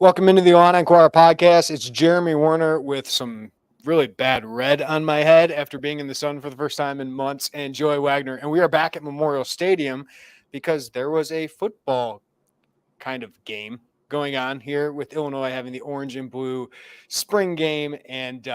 Welcome into the Inquirer podcast. It's Jeremy Werner with some really bad red on my head after being in the sun for the first time in months, and Joey Wagner. And we are back at Memorial Stadium because there was a football kind of game going on here with Illinois having the orange and blue spring game, and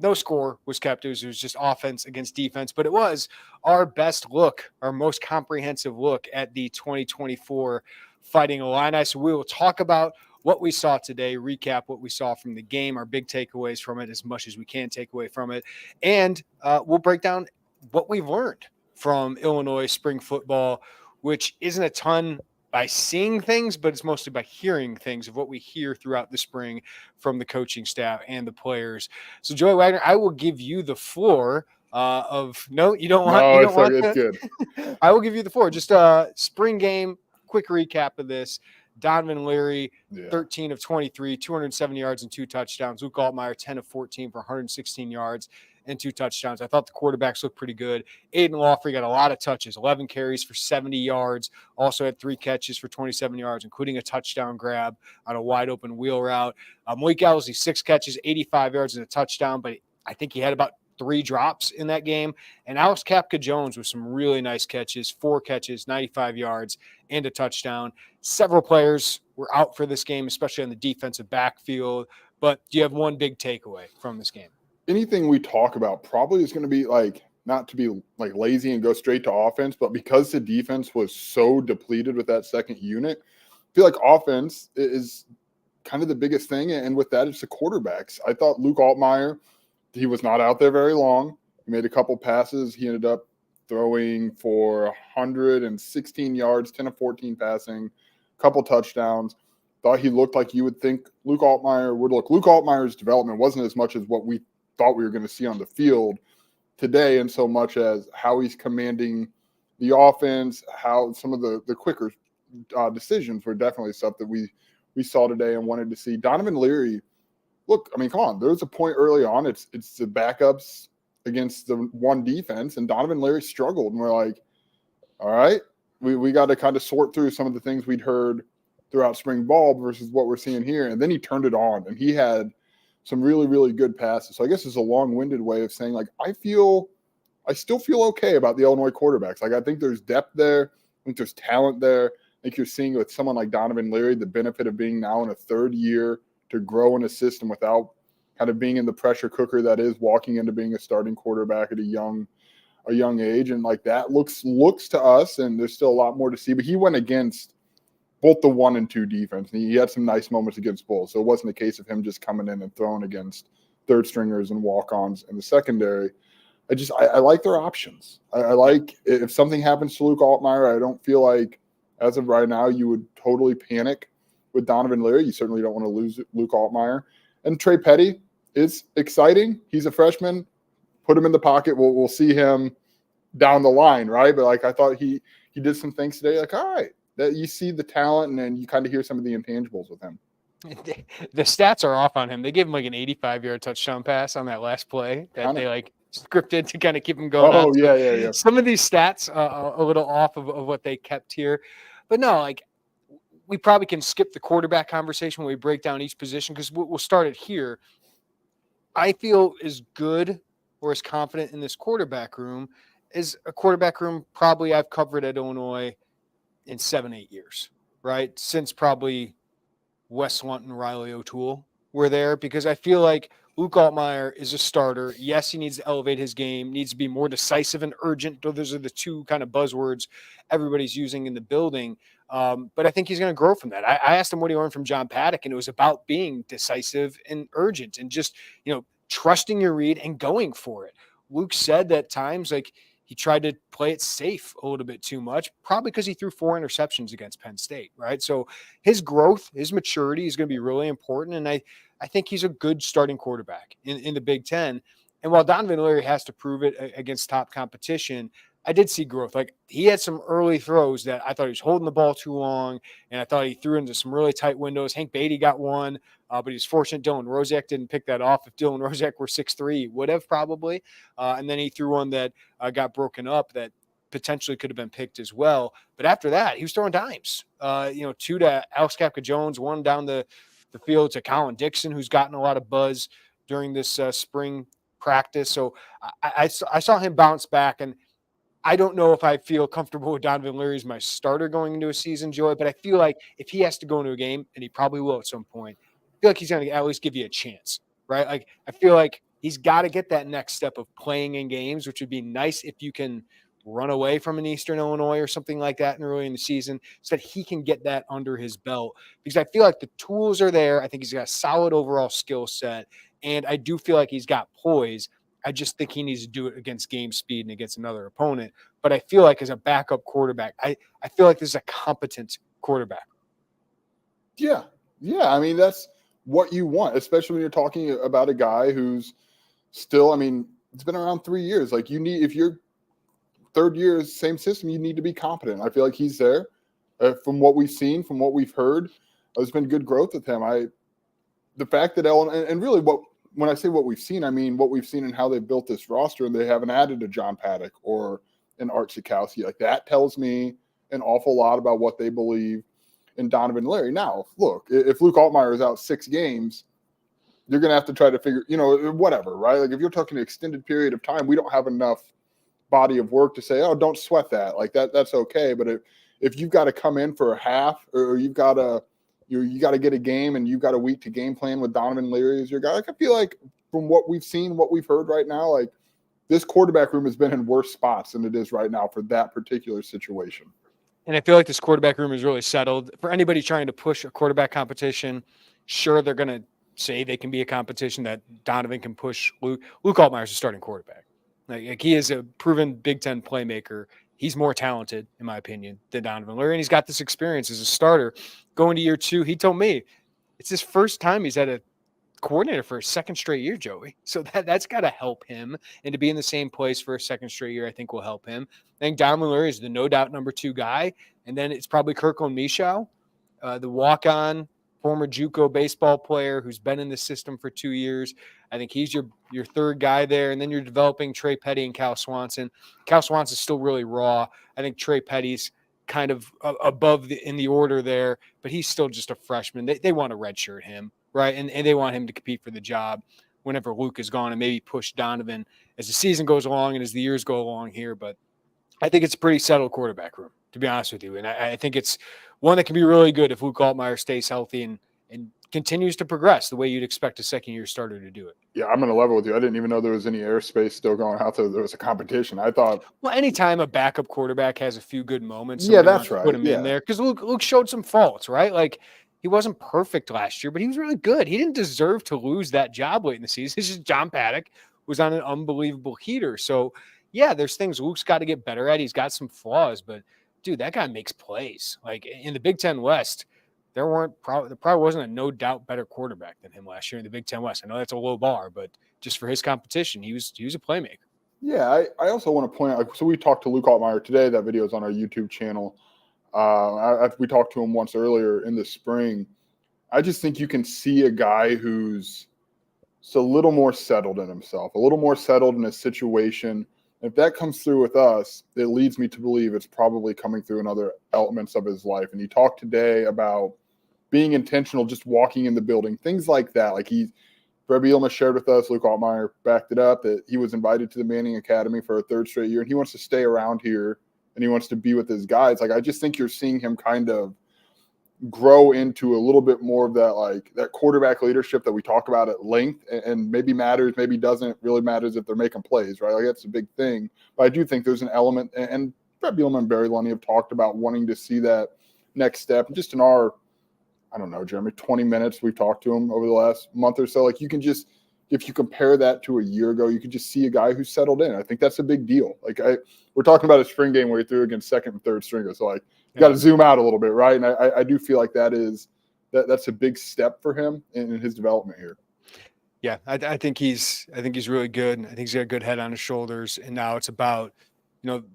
no score was kept. It was just offense against defense, but it was our best look, our most comprehensive look at the 2024 Fighting Illini. So we will talk about what we saw today, recap what we saw from the game, our big takeaways from it, as much as we can take away from it, and we'll break down what we've learned from Illinois spring football, which isn't a ton by seeing things, but it's mostly by hearing things of what we hear throughout the spring from the coaching staff and the players. So, Joey Wagner, I will give you the floor. You don't want it's good. I will give you the floor. Just a spring game, quick recap of this. Donovan Leary, 13 of 23, 270 yards and 2 touchdowns. Luke Altmaier, 10 of 14 for 116 yards and 2 touchdowns. I thought the quarterbacks looked pretty good. Aiden Lawfrey got a lot of touches, 11 carries for 70 yards. Also had 3 catches for 27 yards, including a touchdown grab on a wide-open wheel route. Malik Elsley, 6 catches, 85 yards and a touchdown, but I think he had about 3 drops in that game. And Alex Kapka-Jones with some really nice catches, 4 catches, 95 yards, and a touchdown. Several players were out for this game, especially on the defensive backfield. But do you have one big takeaway from this game? Anything we talk about probably is going to be not to be lazy and go straight to offense, but because the defense was so depleted with that second unit, I feel like offense is kind of the biggest thing. And with that, it's the quarterbacks. I thought Luke Altmaier, he was not out there very long. He made a couple passes. He ended up throwing for 116 yards, 10 of 14 passing, a couple touchdowns. Thought he looked like you would think Luke Altmaier would look. Luke Altmaier's development wasn't as much as what we thought we were going to see on the field today, and so much as how he's commanding the offense, how some of the quicker decisions were definitely stuff that we saw today and wanted to see. Donovan Leary, look, I mean, come on. There was a point early on. It's the backups against the one defense, and Donovan Leary struggled. And we're like, all right, we got to kind of sort through some of the things we'd heard throughout spring ball versus what we're seeing here. And then he turned it on, and he had some really, really good passes. So I guess it's a long-winded way of saying, I still feel okay about the Illinois quarterbacks. I think there's depth there. I think there's talent there. I think you're seeing with someone like Donovan Leary the benefit of being now in a third year to grow in a system without kind of being in the pressure cooker that is walking into being a starting quarterback at a young age. And that looks to us, and there's still a lot more to see, but he went against both the 1 and 2 defense. And he had some nice moments against both. So it wasn't a case of him just coming in and throwing against third stringers and walk-ons in the secondary. I like their options. I like if something happens to Luke Altmaier, I don't feel like as of right now you would totally panic with Donovan Leary. You certainly don't want to lose Luke Altmaier. And Trey Petty is exciting. He's a freshman. Put him in the pocket. We'll see him down the line, right? But I thought he did some things today. All right, that you see the talent, and then you kind of hear some of the intangibles with him. The stats are off on him. They gave him an 85-yard touchdown pass on that last play that they scripted to kind of keep him going. Oh, yeah. Some of these stats are a little off of what they kept here. But no, we probably can skip the quarterback conversation when we break down each position because we'll start it here. I feel as good or as confident in this quarterback room as a quarterback room probably I've covered at Illinois in 7-8 years, right? Since probably Wes Lunt and Riley O'Toole were there, because I feel like Luke Altmaier is a starter. Yes, he needs to elevate his game, needs to be more decisive and urgent. Those are the two kind of buzzwords everybody's using in the building. But I think he's going to grow from that. I asked him what he learned from John Paddock, and it was about being decisive and urgent and just, trusting your read and going for it. Luke said that times he tried to play it safe a little bit too much, probably because he threw 4 interceptions against Penn State, right? So his growth, his maturity is going to be really important. And I think he's a good starting quarterback in the Big Ten. And while Donovan Leary has to prove it against top competition, I did see growth. He had some early throws that I thought he was holding the ball too long, and I thought he threw into some really tight windows. Hank Beatty got one, but he's fortunate Dylan Rozak didn't pick that off. If Dylan Rozak were 6'3", he would have probably. And then he threw one that got broken up that potentially could have been picked as well. But after that, he was throwing dimes. 2 to Alex Kapka-Jones, 1 down the the field to Colin Dixon, who's gotten a lot of buzz during this spring practice. So I saw him bounce back, and I don't know if I feel comfortable with Donovan Leary as my starter going into a season, Joey, but I feel like if he has to go into a game, and he probably will at some point, I feel like he's going to at least give you a chance, right? Like, I feel like he's got to get that next step of playing in games, which would be nice if you can run away from an Eastern Illinois or something like that early in the season so that he can get that under his belt, because I feel like the tools are there. I think he's got a solid overall skill set, and I do feel like he's got poise. I just think he needs to do it against game speed and against another opponent. But I feel like as a backup quarterback, I feel like this is a competent quarterback. Yeah. Yeah. I mean, that's what you want, especially when you're talking about a guy who's still, I mean, it's been around 3 years. Like, you need, if you're third year, same system, you need to be competent. I feel like he's there. From what we've seen, from what we've heard, there's been good growth with him. The fact that and really when I say what we've seen, I mean what we've seen and how they've built this roster, and they haven't added a John Paddock or an Art Sikowski. Like, that tells me an awful lot about what they believe in Donovan Leary. Now, look, if Luke Altmaier is out 6 games, you're going to have to try to figure, whatever, right? Like, if you're talking an extended period of time, we don't have enough body of work to say, oh, don't sweat that. Like, that's okay. But if you've got to come in for a half, or you've got to you got to get a game, and you've got a week to game plan with Donovan Leary as your guy, like, I feel like from what we've seen, what we've heard right now, like, this quarterback room has been in worse spots than it is right now for that particular situation. And I feel like this quarterback room is really settled. For anybody trying to push a quarterback competition, sure, they're going to say they can be a competition that Donovan can push Luke. Luke Altmaier is a starting quarterback. Like, he is a proven Big Ten playmaker. He's more talented, in my opinion, than Donovan Leary, and he's got this experience as a starter. Going to year 2, he told me it's his first time he's had a coordinator for a second straight year, Joey. So that's got to help him. And to be in the same place for a second straight year, I think will help him. I think Donovan Leary is the no doubt number 2 guy. And then it's probably Kirkland Michau, the walk-on former JUCO baseball player who's been in the system for 2 years. I think he's your third guy there. And then you're developing Trey Petty and Cal Swanson. Cal Swanson's still really raw. I think Trey Petty's kind of above in the order there, but he's still just a freshman. They want to redshirt him, right? And they want him to compete for the job whenever Luke is gone, and maybe push Donovan as the season goes along and as the years go along here. But I think it's a pretty settled quarterback room, to be honest with you. And I think it's one that can be really good if Luke Altmaier stays healthy and continues to progress the way you'd expect a second-year starter to do it. Yeah, I'm going to level with you. I didn't even know there was any airspace still going out there. There was a competition. I thought. Well, anytime a backup quarterback has a few good moments, yeah, that's right. Put him in there, because Luke showed some faults, right? Like, he wasn't perfect last year, but he was really good. He didn't deserve to lose that job late in the season. It's just John Paddock was on an unbelievable heater. So, yeah, there's things Luke's got to get better at. He's got some flaws, but, dude, that guy makes plays. Like, in the Big Ten West, there probably wasn't a no doubt better quarterback than him last year in the Big Ten West. I know that's a low bar, but just for his competition, he was a playmaker. Yeah, I also want to point out, so we talked to Luke Altmaier today. That video is on our YouTube channel. We talked to him once earlier in the spring. I just think you can see a guy who's a little more settled in himself, a little more settled in his situation. If that comes through with us, it leads me to believe it's probably coming through in other elements of his life. And he talked today about being intentional, just walking in the building, things like that. Like, Brett Bielema shared with us, Luke Altmaier backed it up, that he was invited to the Manning Academy for a 3rd straight year, and he wants to stay around here, and he wants to be with his guys. Like, I just think you're seeing him kind of grow into a little bit more of that, like, that quarterback leadership that we talk about at length, and maybe matters, maybe doesn't really matters if they're making plays, right? Like, that's a big thing. But I do think there's an element, and Brett Bielema and Barry Lunny have talked about wanting to see that next step. Just in our, I don't know, Jeremy, 20 minutes we've talked to him over the last month or so. Like, you can just, if you compare that to a year ago, you could just see a guy who's settled in. I think that's a big deal. Like, we're talking about a spring game where he threw against 2nd and 3rd stringers. So, like, you got to zoom out a little bit, right? And I do feel like that's a big step for him in his development here. Yeah, I think he's really good. I think he's got a good head on his shoulders. And now it's about,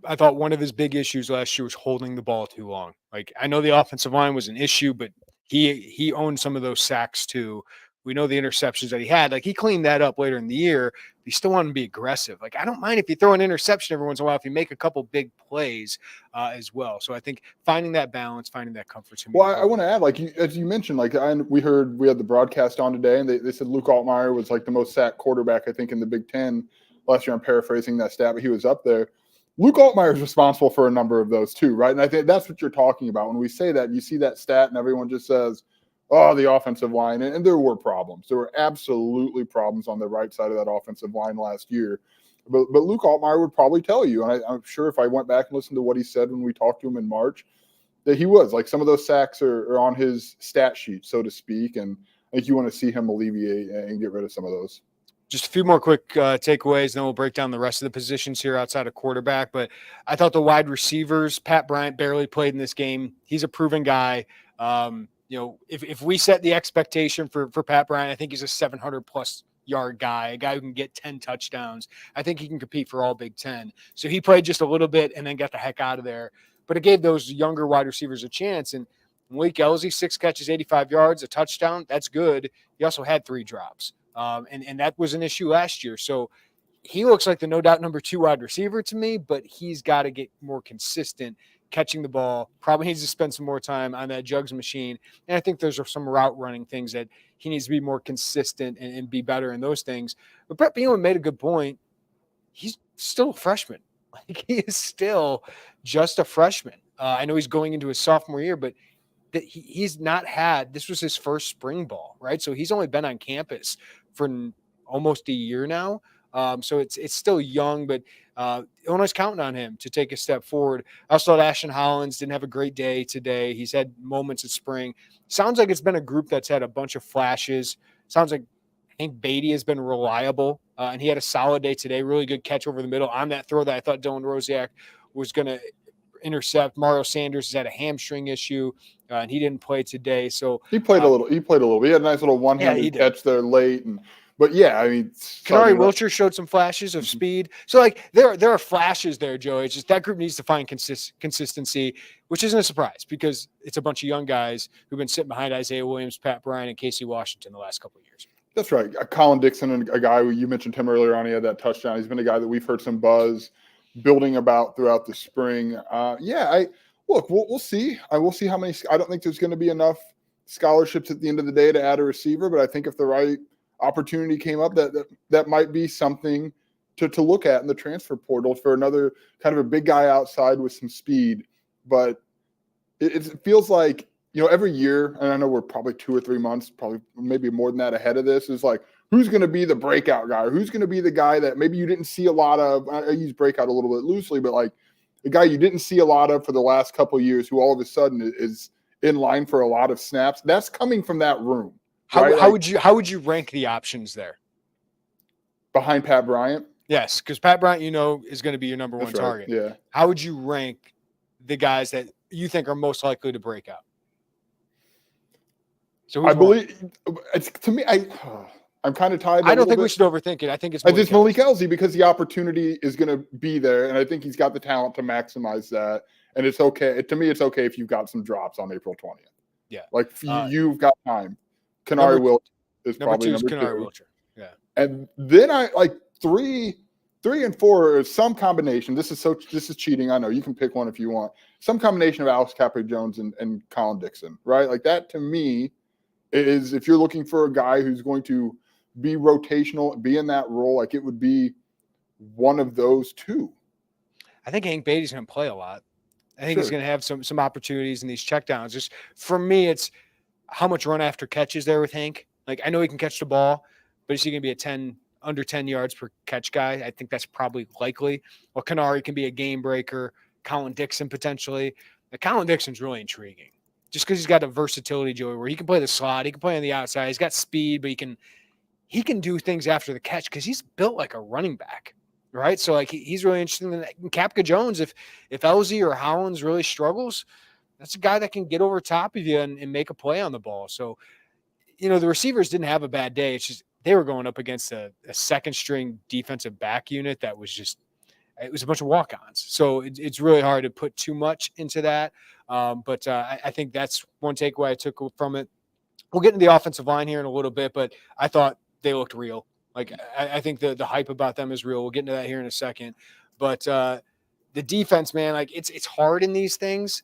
I thought one of his big issues last year was holding the ball too long. Like, I know the offensive line was an issue, but he owned some of those sacks too. We know the interceptions that he had. Like, he cleaned that up later in the year. But he still wanted to be aggressive. Like, I don't mind if you throw an interception every once in a while if you make a couple big plays as well. So I think finding that balance, finding that comfort. Well, I want to add, like, as you mentioned, like, we had the broadcast on today, and they said Luke Altmaier was like the most sacked quarterback, I think, in the Big Ten last year. I'm paraphrasing that stat, but he was up there. Luke Altmaier is responsible for a number of those too, right? And I think that's what you're talking about. When we say that, you see that stat and everyone just says, oh, the offensive line. And there were problems. There were absolutely problems on the right side of that offensive line last year. But Luke Altmaier would probably tell you, and I'm sure if I went back and listened to what he said when we talked to him in March, that he was like, some of those sacks are on his stat sheet, so to speak. And I think you want to see him alleviate and get rid of some of those. Just a few more quick takeaways, then we'll break down the rest of the positions here outside of quarterback. But I thought the wide receivers, Pat Bryant barely played in this game. He's a proven guy. If we set the expectation for Pat Bryant, I think he's a 700-plus yard guy, a guy who can get 10 touchdowns. I think he can compete for all Big Ten. So he played just a little bit and then got the heck out of there. But it gave those younger wide receivers a chance. And Malik Elzy, 6 catches, 85 yards, a touchdown. That's good. He also had 3 drops. And that was an issue last year. So he looks like the no doubt number 2 wide receiver to me, but he's got to get more consistent catching the ball. Probably needs to spend some more time on that jugs machine. And I think there's some route running things that he needs to be more consistent and be better in those things. But Brett Bielema made a good point. He's still a freshman. Like, he is still just a freshman. I know he's going into his sophomore year, but he's not had – this was his first spring ball, right? So he's only been on campus for almost a year now. So it's still young, but Illinois is counting on him to take a step forward. I also thought Ashton Hollins didn't have a great day today. He's had moments of spring. Sounds like it's been a group that's had a bunch of flashes. Sounds like Hank Beatty has been reliable, and he had a solid day today. Really good catch over the middle on that throw that I thought Dylan Rosiak was going to intercept. Mario Sanders has had a hamstring issue, and he didn't play today. So he played a little. He had a nice little one-handed catch there late, but yeah, I mean, Kanari Wilcher showed some flashes of speed. So like there are flashes there, Joey. It's just that group needs to find consistency, which isn't a surprise because it's a bunch of young guys who've been sitting behind Isaiah Williams, Pat Bryant, and Casey Washington the last couple of years. That's right. Colin Dixon, and a guy you mentioned him earlier on. He had that touchdown. He's been a guy that we've heard some buzz building about throughout the spring. We'll see. We'll see how many. I don't think there's going to be enough scholarships at the end of the day to add a receiver, but I think if the right opportunity came up, that might be something to look at in the transfer portal for another kind of a big guy outside with some speed. But it feels like, every year, and I know we're probably 2 or 3 months, probably maybe more than that ahead of this, is like, who's going to be the breakout guy? Who's going to be the guy that maybe you didn't see a lot of? I use breakout a little bit loosely, but like the guy you didn't see a lot of for the last couple of years who all of a sudden is in line for a lot of snaps. That's coming from that room. Right? How would you rank the options there? Behind Pat Bryant? Yes, because Pat Bryant, is going to be your number one target. Yeah. How would you rank the guys that you think are most likely to break out? So I believe it's to me. I'm kind of tied. I don't think we should overthink it. I think it's Malik Elzy because the opportunity is going to be there, and I think he's got the talent to maximize that. And it's okay. To me, it's okay if you've got some drops on April 20th. Yeah, like you've got time. Kanari Wilcher is probably number 2. Wilcher. Yeah, and then I like 3 and 4 is some combination. This is cheating. I know you can pick one if you want. Some combination of Alex Capri-Jones and Colin Dixon, right? Like that to me is, if you're looking for a guy who's going to be rotational, be in that role, like it would be one of those 2. I think Hank Beatty's going to play a lot. I think he's going to have some opportunities in these checkdowns. Just for me, it's how much run after catch is there with Hank. Like, I know he can catch the ball, but is he going to be under 10 yards per catch guy? I think that's probably likely. Well, Kanari can be a game breaker. Colin Dixon potentially. Colin Dixon's really intriguing just because he's got a versatility, Joey, where he can play the slot, he can play on the outside, he's got speed, but he can do things after the catch because he's built like a running back, right? So like he's really interesting. In Capka Jones, if Elzy or Hollins really struggles, that's a guy that can get over top of you and make a play on the ball. So, the receivers didn't have a bad day. It's just they were going up against a second-string defensive back unit that was just – it was a bunch of walk-ons. So it's really hard to put too much into that. But I think that's one takeaway I took from it. We'll get into the offensive line here in a little bit, but I thought they looked real. Like, I think the hype about them is real. We'll get into that here in a second. But the defense, man, like it's hard in these things,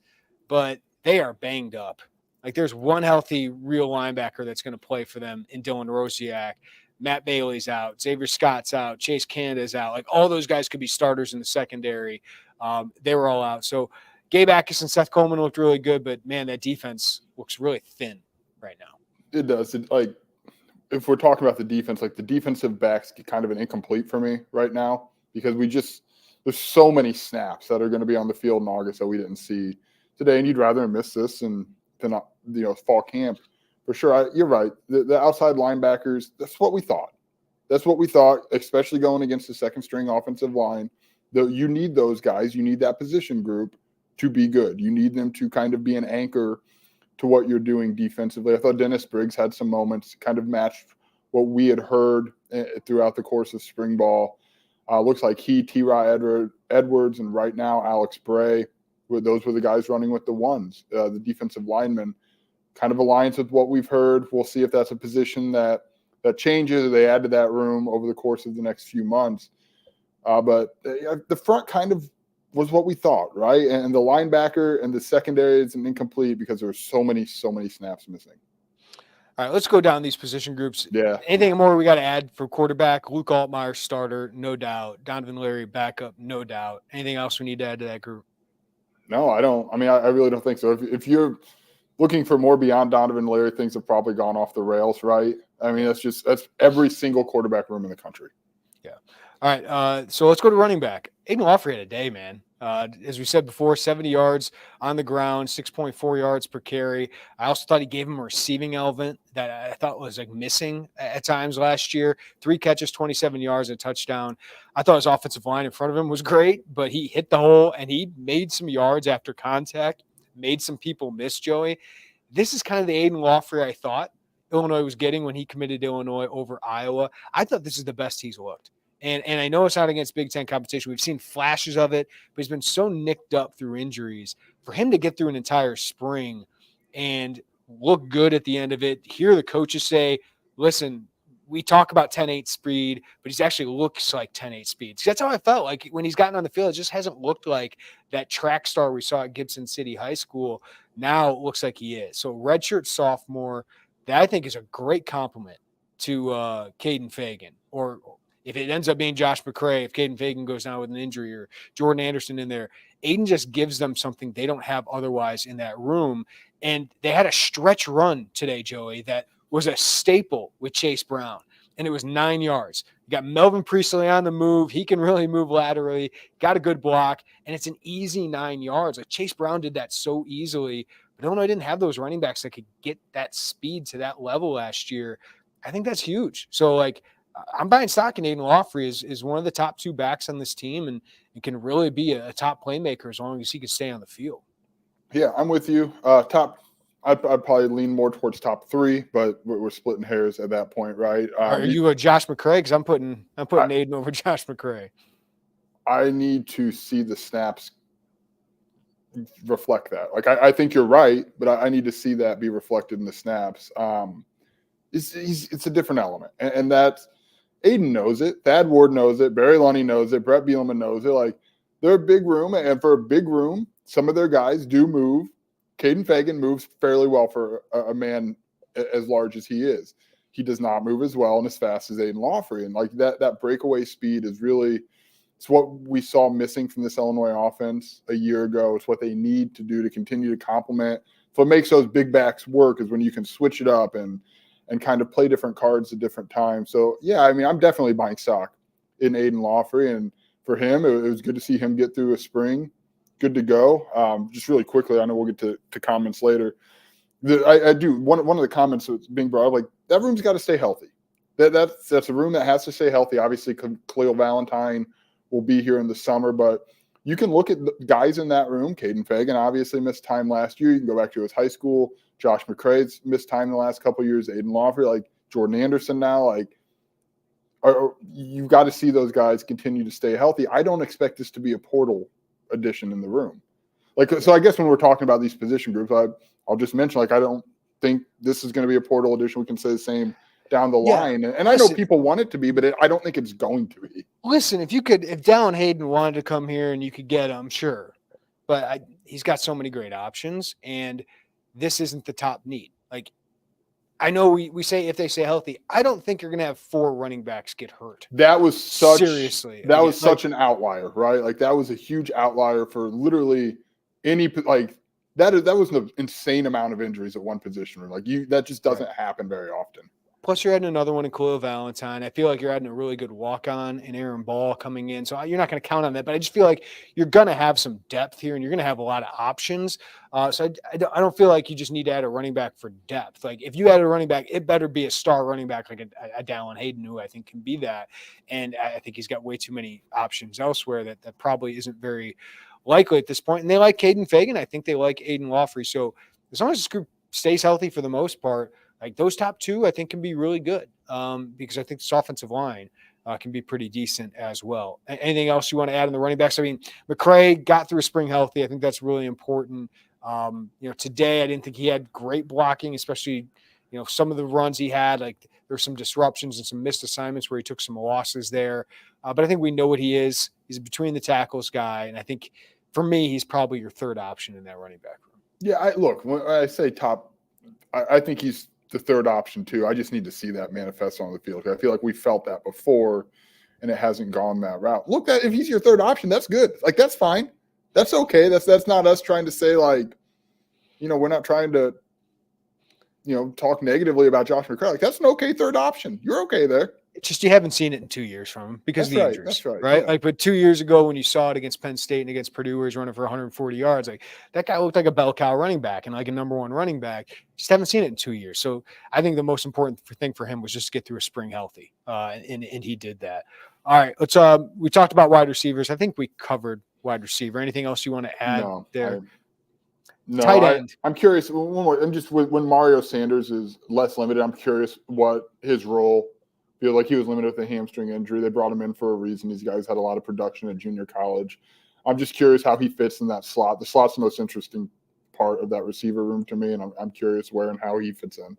but they are banged up. Like, there's one healthy real linebacker that's going to play for them in Dylan Rosiak. Matt Bailey's out. Xavier Scott's out. Chase Canada's out. Like, all those guys could be starters in the secondary. They were all out. So Gabe Atkins and Seth Coleman looked really good, but, man, that defense looks really thin right now. It does. Like, if we're talking about the defense, like the defensive backs get kind of an incomplete for me right now because there's so many snaps that are going to be on the field in August that we didn't see today, and you'd rather miss this than fall camp for sure. You're right. The outside linebackers, that's what we thought. That's what we thought, especially going against the second string offensive line. You need those guys. You need that position group to be good. You need them to kind of be an anchor to what you're doing defensively. I thought Dennis Briggs had some moments kind of matched what we had heard throughout the course of spring ball. Looks like T.Rod Edwards, and right now Alex Bray, those were the guys running with the ones, the defensive linemen, kind of aligns with what we've heard. We'll see if that's a position that changes or they add to that room over the course of the next few months. But the front kind of was what we thought, right? And the linebacker and the secondary is an incomplete because there were so many snaps missing. All right, let's go down these position groups. Yeah. Anything more we got to add for quarterback? Luke Altmaier, starter, no doubt. Donovan Leary, backup, no doubt. Anything else we need to add to that group? No, I don't. I mean, I really don't think so. If you're looking for more beyond Donovan Leary, things have probably gone off the rails, right? I mean, that's every single quarterback room in the country. Yeah. All right, so let's go to running back. Aiden Lawfrey had a day, man. As we said before, 70 yards on the ground, 6.4 yards per carry. I also thought he gave him a receiving element that I thought was like missing at times last year. 3 catches, 27 yards, and a touchdown. I thought his offensive line in front of him was great, but he hit the hole and he made some yards after contact, made some people miss, Joey. This is kind of the Aiden Lawfrey I thought Illinois was getting when he committed to Illinois over Iowa. I thought this is the best he's looked. And I know it's not against Big Ten competition. We've seen flashes of it, but he's been so nicked up through injuries. For him to get through an entire spring and look good at the end of it, hear the coaches say, listen, we talk about 10-8 speed, but he actually looks like 10-8 speed. So that's how I felt. Like when he's gotten on the field, it just hasn't looked like that track star we saw at Gibson City High School. Now it looks like he is. So redshirt sophomore, that I think is a great compliment to Caden Fagan, or if it ends up being Josh McCray, if Caden Fagan goes down with an injury, or Jordan Anderson in there, Aiden just gives them something they don't have otherwise in that room. And they had a stretch run today, Joey, that was a staple with Chase Brown, and it was 9 yards. You got Melvin Priestley on the move. He can really move laterally, got a good block, and it's an easy 9 yards. Like Chase Brown did that so easily, but Illinois didn't have those running backs that could get that speed to that level last year. I think that's huge. So, like, I'm buying stock in Aiden Lawfrey is one of the top 2 backs on this team and can really be a top playmaker as long as he can stay on the field. Yeah, I'm with you. I'd probably lean more towards top 3, but we're splitting hairs at that point, right? Are you a Josh McCray? Because I'm putting Aiden over Josh McCray. I need to see the snaps reflect that. Like I think you're right, but I need to see that be reflected in the snaps. It's a different element, and that's Aiden knows it. Thad Ward knows it. Barry Lunny knows it. Brett Bielema knows it. Like they're a big room, and for a big room, some of their guys do move. Caden Fagan moves fairly well for a man as large as he is. He does not move as well and as fast as Aiden Lawfrey, and like that breakaway speed is really it's what we saw missing from this Illinois offense a year ago. It's what they need to do to continue to complement. So what makes those big backs work is when you can switch it up and kind of play different cards at different times. So, yeah, I mean, I'm definitely buying stock in Aiden Lawfrey. And for him, it was good to see him get through a spring. Good to go. Just really quickly, I know we'll get to comments later. I do. One of the comments that's being brought up, like, that room's got to stay healthy. That's a room that has to stay healthy. Obviously, Khalil Valentine will be here in the summer, but you can look at the guys in that room. Caden Fagan obviously missed time last year. You can go back to his high school. Josh McCray's missed time in the last couple of years. Aiden Lawfrey, like Jordan Anderson now, like you've got to see those guys continue to stay healthy. I don't expect this to be a portal addition in the room. Like, so I guess when we're talking about these position groups, I'll just mention, like, I don't think this is going to be a portal addition. We can say the same down the Yeah. line. And I know people want it to be, but I don't think it's going to be. Listen, if Dallin Hayden wanted to come here and you could get him, sure. But he's got so many great options, and this isn't the top need. Like, I know we say if they stay healthy, I don't think you're going to have 4 running backs get hurt. That was such an outlier, right? Like that was a huge outlier for literally any that was an insane amount of injuries at one position. Like that just doesn't happen very often. Plus, you're adding another one in Khalil Valentine. I feel like you're adding a really good walk-on in Aaron Ball coming in. So you're not going to count on that. But I just feel like you're going to have some depth here, and you're going to have a lot of options. So I don't feel like you just need to add a running back for depth. Like, if you add a running back, it better be a star running back like a Dallin Hayden, who I think can be that. And I think he's got way too many options elsewhere that probably isn't very likely at this point. And they like Caden Fagan. I think they like Aiden Lawfrey. So as long as this group stays healthy for the most part, like those top 2, I think can be really good because I think this offensive line can be pretty decent as well. Anything else you want to add in the running backs? I mean, McCray got through spring healthy. I think that's really important. Today I didn't think he had great blocking, especially, some of the runs he had, like there's some disruptions and some missed assignments where he took some losses there. But I think we know what he is. He's a between the tackles guy. And I think for me, he's probably your 3rd option in that running back room. Yeah. When I say top, I think he's the 3rd option too. I just need to see that manifest on the field. I feel like we felt that before and it hasn't gone that route. Look, if he's your 3rd option, that's good. Like, that's fine. That's okay. That's not us trying to say like, we're not trying to, talk negatively about Josh McCray. Like, that's an okay 3rd option. You're okay there. It's just you haven't seen it in 2 years from him because of the injuries. That's right. Right? Yeah. Like, but 2 years ago when you saw it against Penn State and against Purdue where he's running for 140 yards, like that guy looked like a bell cow running back and like a number 1 running back. Just haven't seen it in 2 years. So I think the most important thing for him was just to get through a spring healthy. And he did that. All right. Let's we talked about wide receivers. I think we covered wide receiver. Anything else you want to add there? No, tight end. I'm curious. One more. I'm just when Mario Sanders is less limited, I'm curious what his role. Feel like he was limited with a hamstring injury. They brought him in for a reason. These guys had a lot of production at junior college. I'm just curious how he fits in that slot. The slot's the most interesting part of that receiver room to me, and I'm curious where and how he fits in.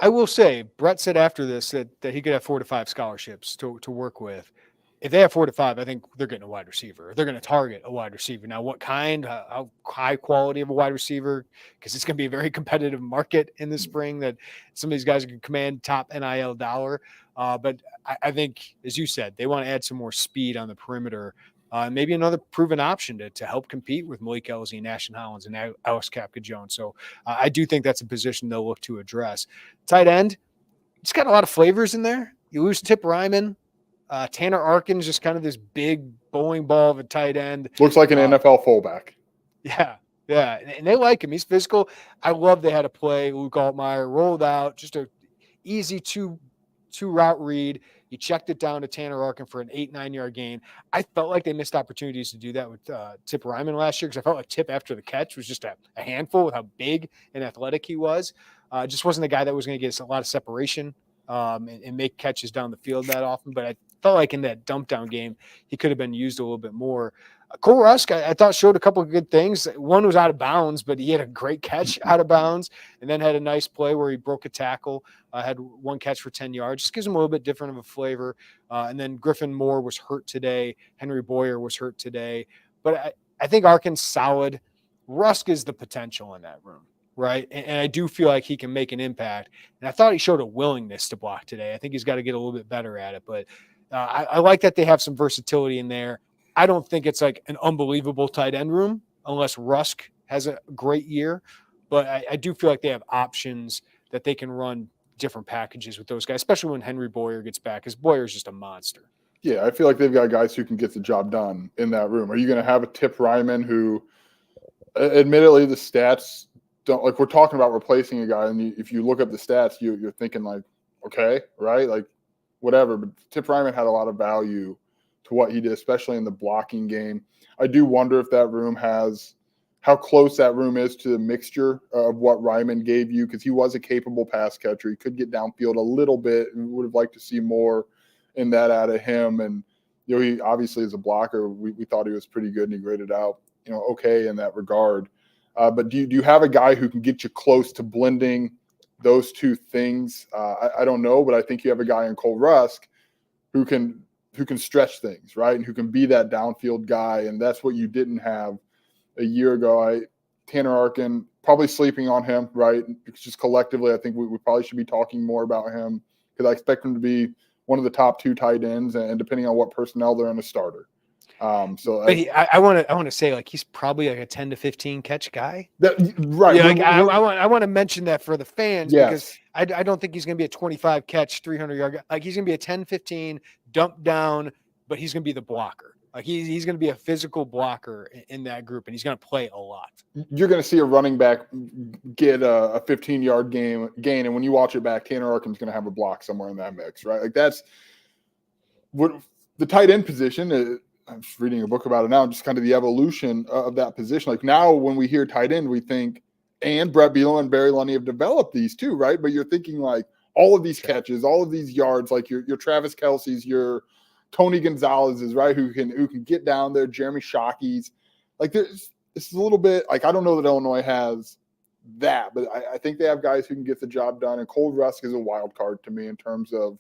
I will say, Brett said after this that he could have 4 to 5 scholarships to work with. If they have 4 to 5, I think they're getting a wide receiver. They're going to target a wide receiver. Now, what kind, how high quality of a wide receiver? Because it's going to be a very competitive market in the spring that some of these guys can command top NIL dollar. But I think, as you said, they want to add some more speed on the perimeter. Maybe another proven option to help compete with Malik Elzy, Ashton Hollins, and Alex Kapka-Jones. So I do think that's a position they'll look to address. Tight end, it's got a lot of flavors in there. You lose Tip Ryman. Tanner Arkin's just kind of this big bowling ball of a tight end. Looks like an NFL fullback. Yeah, and they like him. He's physical. I love they had a play. Luke Altmaier rolled out, just a easy two route read. He checked it down to Tanner Arkin for an 8-9 yard gain. I felt like they missed opportunities to do that with Tip Ryman last year because I felt like Tip after the catch was just a handful with how big and athletic he was. Just wasn't the guy that was going to get us a lot of separation and make catches down the field that often. But I felt like in that dump down game, he could have been used a little bit more. Cole Rusk, I thought showed a couple of good things. One was out of bounds, but he had a great catch out of bounds and then had a nice play where he broke a tackle, had one catch for 10 yards. Just gives him a little bit different of a flavor. And then Griffin Moore was hurt today. Henry Boyer was hurt today. But I think Arkin's solid. Rusk is the potential in that room, right? And I do feel like he can make an impact. And I thought he showed a willingness to block today. I think he's got to get a little bit better at it. But I like that they have some versatility in there. I don't think it's like an unbelievable tight end room unless Rusk has a great year. But I do feel like they have options that they can run different packages with those guys, especially when Henry Boyer gets back, because Boyer's just a monster. Yeah, I feel like they've got guys who can get the job done in that room. Are you going to have a Tip Ryman who, admittedly, the stats don't – like we're talking about replacing a guy, and if you look up the stats, you're thinking like, okay, right? Like whatever. But Tip Ryman had a lot of value to what he did, especially in the blocking game. I do wonder if that room has how close that room is to the mixture of what Ryman gave you, because he was a capable pass catcher. He could get downfield a little bit, and would have liked to see more in that out of him. And, he obviously as a blocker, we thought he was pretty good, and he graded out, okay in that regard. But do you have a guy who can get you close to blending those two things? I don't know, but I think you have a guy in Cole Rusk who can stretch things, right, and who can be that downfield guy, and that's what you didn't have a year ago. Tanner Arkin, probably sleeping on him, right? Just collectively, I think we probably should be talking more about him because I expect him to be one of the top 2 tight ends, and depending on what personnel they're in, a starter. But I want to say, like, he's probably like a 10 to 15 catch guy. Right. Yeah, like I want to mention that for the fans, yes. because I don't think he's going to be a 25 catch, 300-yard guy. Like, he's going to be a 10, 15 dump down, but he's going to be the blocker. Like, he's going to be a physical blocker in that group, and he's going to play a lot. You're going to see a running back get a 15-yard gain, and when you watch it back, Tanner Arkin's going to have a block somewhere in that mix, right? Like, that's what the tight end position. I'm just reading a book about it now, just kind of the evolution of that position. Like, now when we hear tight end, we think, and Brett Bielema and Barry Lunny have developed these too, right? But you're thinking like all of these catches, all of these yards, like your Travis Kelce's, your Tony Gonzalez's, right? Who can get down there, Jeremy Shockey's. Like, this is a little bit like, I don't know that Illinois has that, but I think they have guys who can get the job done. And Cole Rusk is a wild card to me in terms of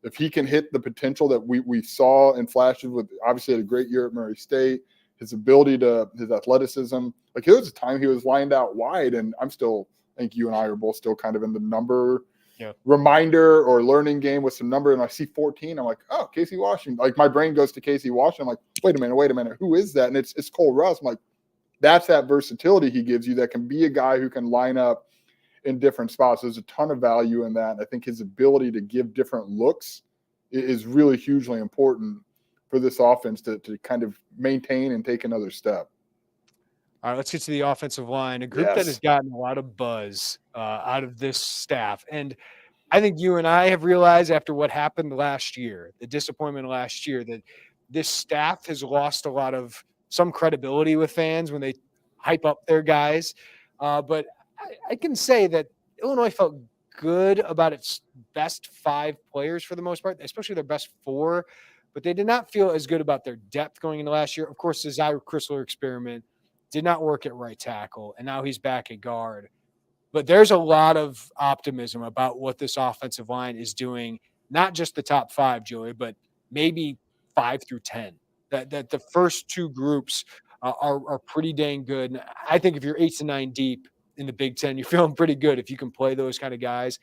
if he can hit the potential that we saw in flashes with, obviously had a great year at Murray State, his ability his athleticism. Like, there was a time he was lined out wide, and I think you and I are both still kind of in the number reminder or learning game with some number, and I see 14. I'm like, oh, Casey Washington. Like, my brain goes to Casey Washington. I'm like, wait a minute. Who is that? And it's Cole Rusk. I'm like, that's that versatility he gives you that can be a guy who can line up in different spots. There's a ton of value in that. And I think his ability to give different looks is really hugely important for this offense to kind of maintain and take another step. All right, let's get to the offensive line, a group that has gotten a lot of buzz out of this staff. And I think you and I have realized after what happened last year, the disappointment last year, that this staff has lost a lot of some credibility with fans when they hype up their guys. But I can say that Illinois felt good about its best 5 players for the most part, especially their best 4, but they did not feel as good about their depth going into last year. Of course, the Zyre Chrysler experiment did not work at right tackle, and now he's back at guard. But there's a lot of optimism about what this offensive line is doing, not just the top 5, Joey, but maybe 5 through 10. That the first 2 groups are pretty dang good. And I think if you're 8 to 9 deep in the Big Ten, you're feeling pretty good if you can play those kind of guys.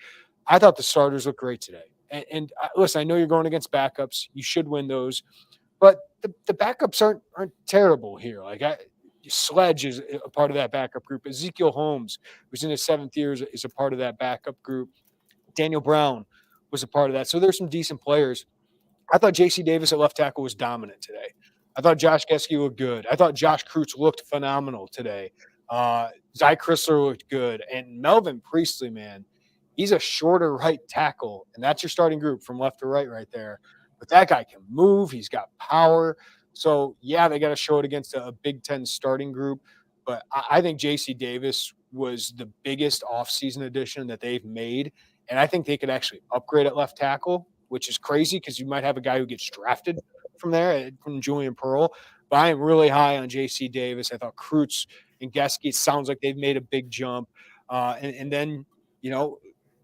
I thought the starters looked great today. And listen, I know you're going against backups. You should win those. But the backups aren't terrible here. Like, Sledge is a part of that backup group. Ezekiel Holmes, who's in his 7th year, is a part of that backup group. Daniel Brown was a part of that. So there's some decent players. I thought J.C. Davis at left tackle was dominant today. I thought Josh Gesky looked good. I thought Josh Kreutz looked phenomenal today. Zy Chrysler looked good. And Melvin Priestley, man, he's a shorter right tackle, and that's your starting group from left to right there. But that guy can move. He's got power. So, yeah, they got to show it against a Big Ten starting group. But I think J.C. Davis was the biggest offseason addition that they've made. And I think they could actually upgrade at left tackle, which is crazy because you might have a guy who gets drafted from there, from Julian Pearl. But I am really high on J.C. Davis. I thought Kreutz and Gesky, it sounds like they've made a big jump. And then,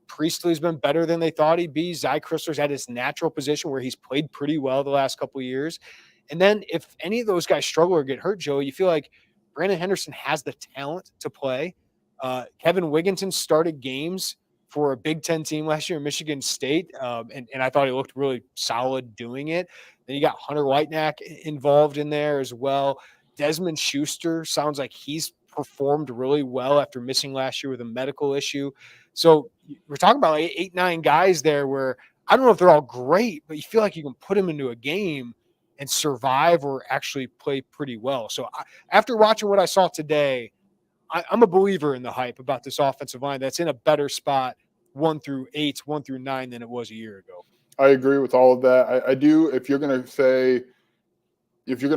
Priestley's been better than they thought he'd be. Zy Chrysler's at his natural position where he's played pretty well the last couple of years. And then if any of those guys struggle or get hurt, Joe, you feel like Brandon Henderson has the talent to play. Kevin Wigginton started games for a Big Ten team last year in Michigan State, and I thought he looked really solid doing it. Then you got Hunter Whitenack involved in there as well. Desmond Schuster sounds like he's performed really well after missing last year with a medical issue. So we're talking about like 8, 9 guys there where I don't know if they're all great, but you feel like you can put them into a game and survive or actually play pretty well. So after watching what I saw today, I'm a believer in the hype about this offensive line that's in a better spot 1 through 8, 1 through 9 than it was a year ago. I agree with all of that. I do. If you're going to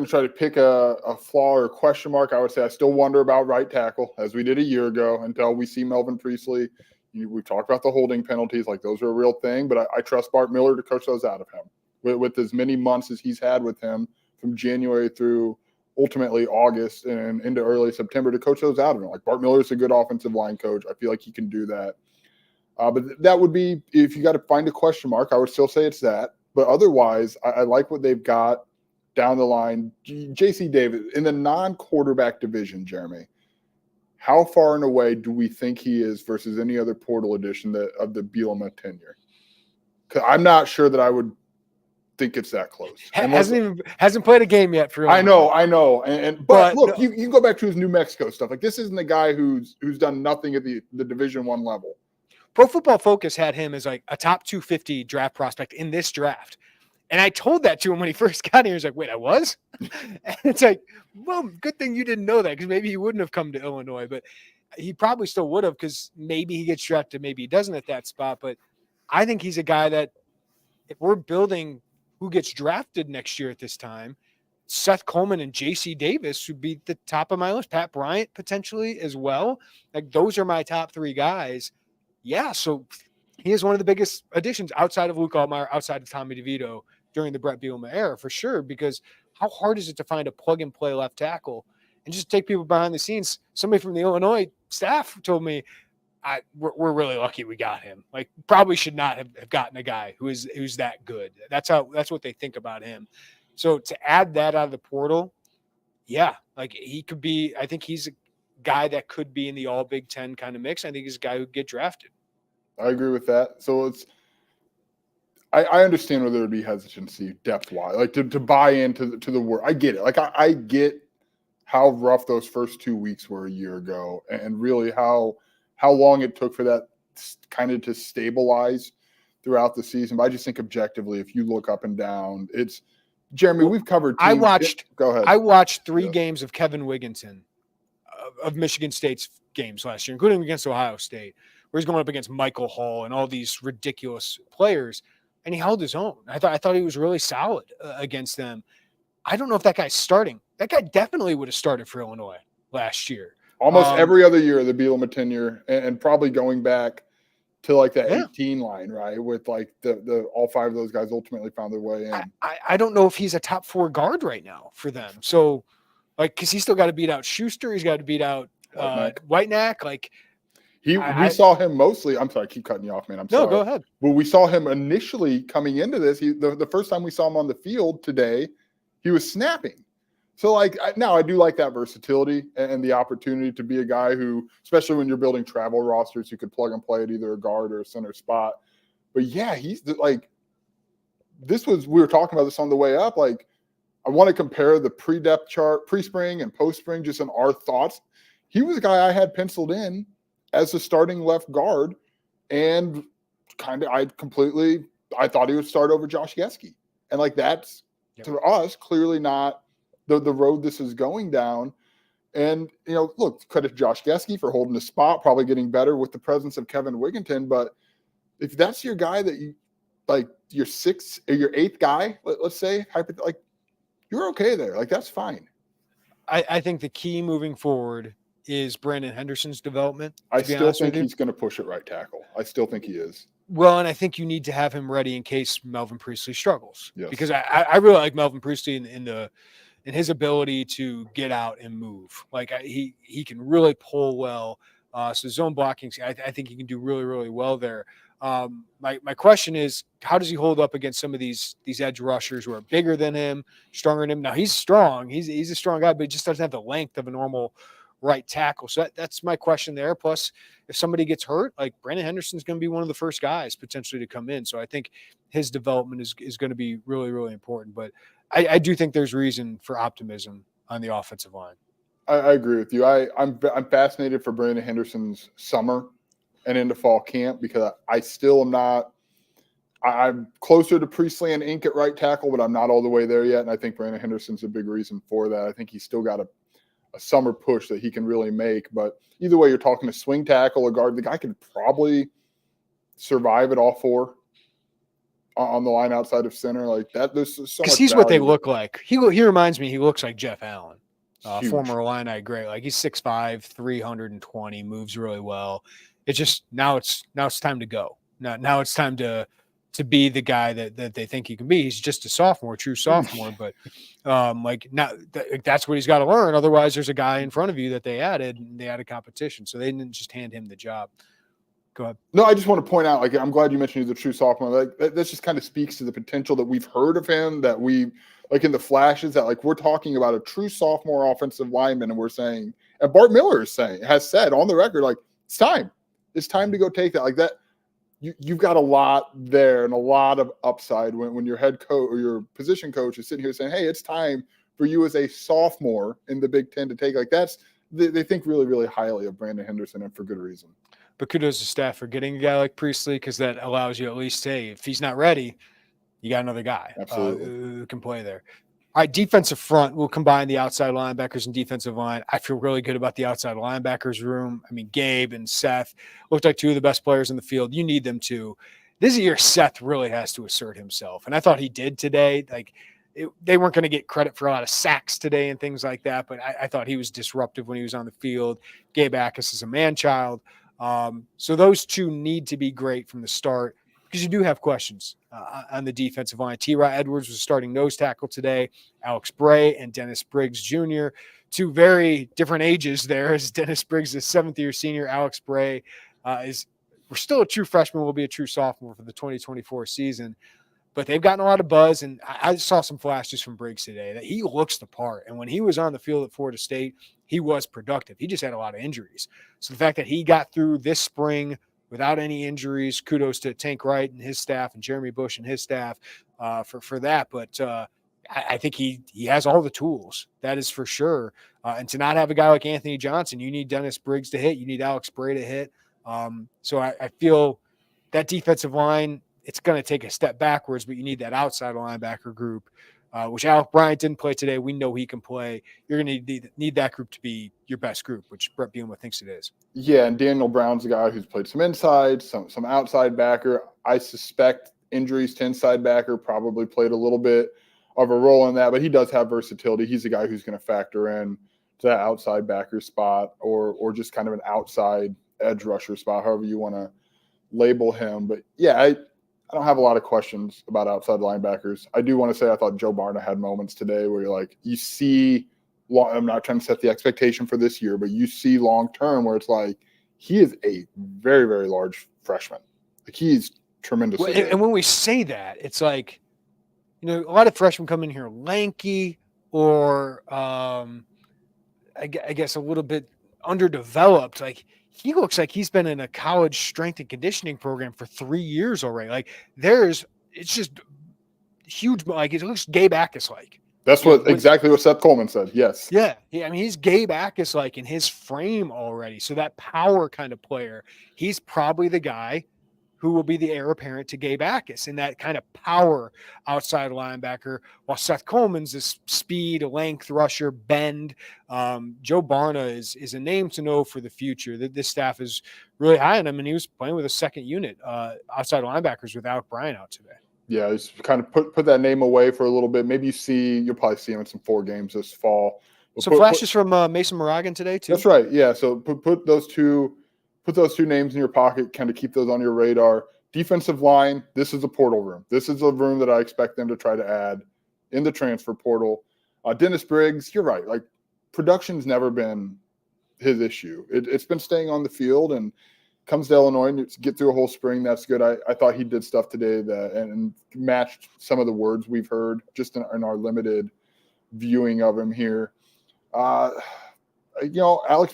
try to pick a flaw or a question mark, I would say I still wonder about right tackle, as we did a year ago, until we see Melvin Priestley. We talked about the holding penalties, like those are a real thing, but I trust Bart Miller to coach those out of him with as many months as he's had with him from January through ultimately August and into early September to coach those out of him. Like Bart Miller's a good offensive line coach. I feel like he can do that. But that would be, if you got to find a question mark, I would still say it's that. But otherwise, I like what they've got down the line. J.C. Davis, in the non-quarterback division, Jeremy, how far and away do we think he is versus any other portal edition of the Bielema tenure? Because I'm not sure that I would think it's that close. Hasn't played a game yet for Illinois. I know. But look, no. you can go back to his New Mexico stuff. Like, this isn't the guy who's done nothing at the Division I level. Pro Football Focus had him as like a top 250 draft prospect in this draft. And I told that to him when he first got here. He's like, wait, I was? And it's like, well, good thing you didn't know that, because maybe he wouldn't have come to Illinois, but he probably still would have, because maybe he gets drafted, maybe he doesn't at that spot. But I think he's a guy that, if we're building who gets drafted next year at this time, Seth Coleman and J.C. Davis would be the top of my list. Pat Bryant potentially as well. Like, those are my top three guys. Yeah, so he is one of the biggest additions outside of Luke Altmaier, outside of Tommy DeVito during the Brett Bielema era, for sure, because how hard is it to find a plug-and-play left tackle and just take people behind the scenes? Somebody from the Illinois staff told me, we're really lucky we got him. Like, probably should not have gotten a guy who's that good. That's what they think about him. So to add that out of the portal, yeah, like he could be. I think he's a guy that could be in the all Big Ten kind of mix. I think he's a guy who could get drafted. I agree with that. So I understand where there would be hesitancy depth wise, like to buy into the word. I get it. Like I get how rough those first 2 weeks were a year ago, and really how long it took for that kind of to stabilize throughout the season. But I just think objectively, if you look up and down, it's Jeremy. We've covered. Go ahead. I watched 3 games of Kevin Wigginton of Michigan State's games last year, including against Ohio State, where he's going up against Michael Hall and all these ridiculous players, and he held his own. I thought he was really solid against them. I don't know if that guy's starting. That guy definitely would have started for Illinois last year. Almost every other year of the Bielema tenure, and probably going back to like that 18 line, right? With like the all 5 of those guys ultimately found their way in. I don't know if he's a top 4 guard right now for them. So, like, because he's still got to beat out Schuster, he's got to beat out Whitenack. Like, we saw him mostly. I'm sorry, I keep cutting you off, man. I'm sorry. No, go ahead. Well, we saw him initially coming into this. The first time we saw him on the field today, he was snapping. So, like, now I do like that versatility and the opportunity to be a guy who, especially when you're building travel rosters, you could plug and play at either a guard or a center spot. But yeah, he's like, we were talking about this on the way up. Like, I want to compare the pre-depth chart, pre-spring and post-spring, just in our thoughts. He was a guy I had penciled in as the starting left guard, and I thought he would start over Josh Geske. And like, that's to us clearly not the road this is going down. And, look, credit Josh Geske for holding the spot, probably getting better with the presence of Kevin Wigginton. But if that's your guy that you like, your 6th or your 8th guy, let's say, like, you're okay there. Like, that's fine. I think the key moving forward is Brandon Henderson's development. I still think he's going to push at right tackle. I still think he is. Well, and I think you need to have him ready in case Melvin Priestley struggles. Yes. Because I really like Melvin Priestley in his ability to get out and move. Like, he can really pull well. So zone blocking, I think he can do really, really well there. My question is, how does he hold up against some of these edge rushers who are bigger than him, stronger than him? Now, he's strong. He's a strong guy, but he just doesn't have the length of a normal right tackle. So that's my question there. Plus, if somebody gets hurt, like, Brandon Henderson's going to be one of the first guys potentially to come in. So I think his development is going to be really, really important. But I do think there's reason for optimism on the offensive line. I agree with you. I'm fascinated for Brandon Henderson's summer and into fall camp, because I still am not – I'm closer to Priestley and Ink at right tackle, but I'm not all the way there yet. And I think Brandon Henderson's a big reason for that. I think he's still got a summer push that he can really make. But either way, you're talking a swing tackle, a guard. The guy could probably survive at all 4 on the line outside of center. Like that, there's so much because he's value. What they look like. He reminds me, he looks like Jeff Allen, former Illini great. Like, he's 6'5", 320, moves really well. It's just now it's time to go. Now it's time to to be the guy that they think he can be. He's just a sophomore, true sophomore, but that's what he's got to learn. Otherwise, there's a guy in front of you that they added, and they added competition, so they didn't just hand him the job. Go ahead. No, I just want to point out, like, I'm glad you mentioned he's a true sophomore. Like, that just kind of speaks to the potential that we've heard of him, that we, like, in the flashes, that, like, we're talking about a true sophomore offensive lineman, and we're saying, and Bart Miller has said on the record, like, it's time to go take that. Like, that, you've got a lot there and a lot of upside when your head coach or your position coach is sitting here saying, hey, it's time for you as a sophomore in the Big Ten to take. Like, they think really, really highly of Brandon Henderson, and for good reason. But kudos to staff for getting a guy like Priestley, because that allows you at least, hey, if he's not ready, you got another guy who can play there. All right, defensive front, we'll combine the outside linebackers and defensive line. I feel really good about the outside linebackers room. I mean, Gabe and Seth looked like two of the best players in the field. You need them to. This year, Seth really has to assert himself, and I thought he did today. Like, they weren't going to get credit for a lot of sacks today and things like that, but I thought he was disruptive when he was on the field. Gabe Akis is a man-child. So those two need to be great from the start, because you do have questions on the defensive line. T. Rod Edwards was starting nose tackle today. Alex Bray and Dennis Briggs Jr., two very different ages there, as Dennis Briggs is seventh-year senior. Alex Bray we're still a true freshman, will be a true sophomore for the 2024 season. But they've gotten a lot of buzz, and I saw some flashes from Briggs today that he looks the part. And when he was on the field at Florida State, he was productive. He just had a lot of injuries. So the fact that he got through this spring without any injuries, kudos to Tank Wright and his staff and Jeremy Bush and his staff for that. But I think he has all the tools. That is for sure. And to not have a guy like Anthony Johnson, you need Dennis Briggs to hit. You need Alex Bray to hit. So I feel that defensive line, it's going to take a step backwards, but you need that outside linebacker group, which Alec Bryant didn't play today. We know he can play. You're going to need that group to be your best group, which Brett Bielema thinks it is. Yeah, and Daniel Brown's a guy who's played some inside, some outside backer. I suspect injuries to inside backer probably played a little bit of a role in that, but he does have versatility. He's a guy who's going to factor in to that outside backer spot, or just kind of an outside edge rusher spot, however you want to label him. But yeah, I don't have a lot of questions about outside linebackers. I do want to say I thought Joe Barna had moments today where you're like, you see, I'm not trying to set the expectation for this year, but you see long-term where it's like, he is a very, very large freshman. Like, he's tremendous. Well, and when we say that, it's like, a lot of freshmen come in here lanky or I guess a little bit underdeveloped. Like, he looks like he's been in a college strength and conditioning program for 3 years already. Like, it's just huge. Like, it looks Gabe Akis like. That's exactly what Seth Coleman said. Yes. Yeah. I mean, he's Gabe Akis like in his frame already. So that power kind of player, he's probably the guy who will be the heir apparent to Gabe Akis in that kind of power outside linebacker, while Seth Coleman's this speed, length, rusher, bend. Joe Barna is a name to know for the future. This staff is really high on him, and he was playing with a second unit outside linebackers with Alec Bryant out today. Yeah, he's kind of put that name away for a little bit. Maybe you'll probably see him in some 4 games this fall. Some flashes from Mason Moragan today too. That's right. Yeah, so put those two names in your pocket, kind of keep those on your radar. Defensive line, this is a portal room. This is a room that I expect them to try to add in the transfer portal. Dennis Briggs, you're right. Like, production's never been his issue. It's been staying on the field, and comes to Illinois and get through a whole spring. That's good. I thought he did stuff today and matched some of the words we've heard just in our limited viewing of him here. Alex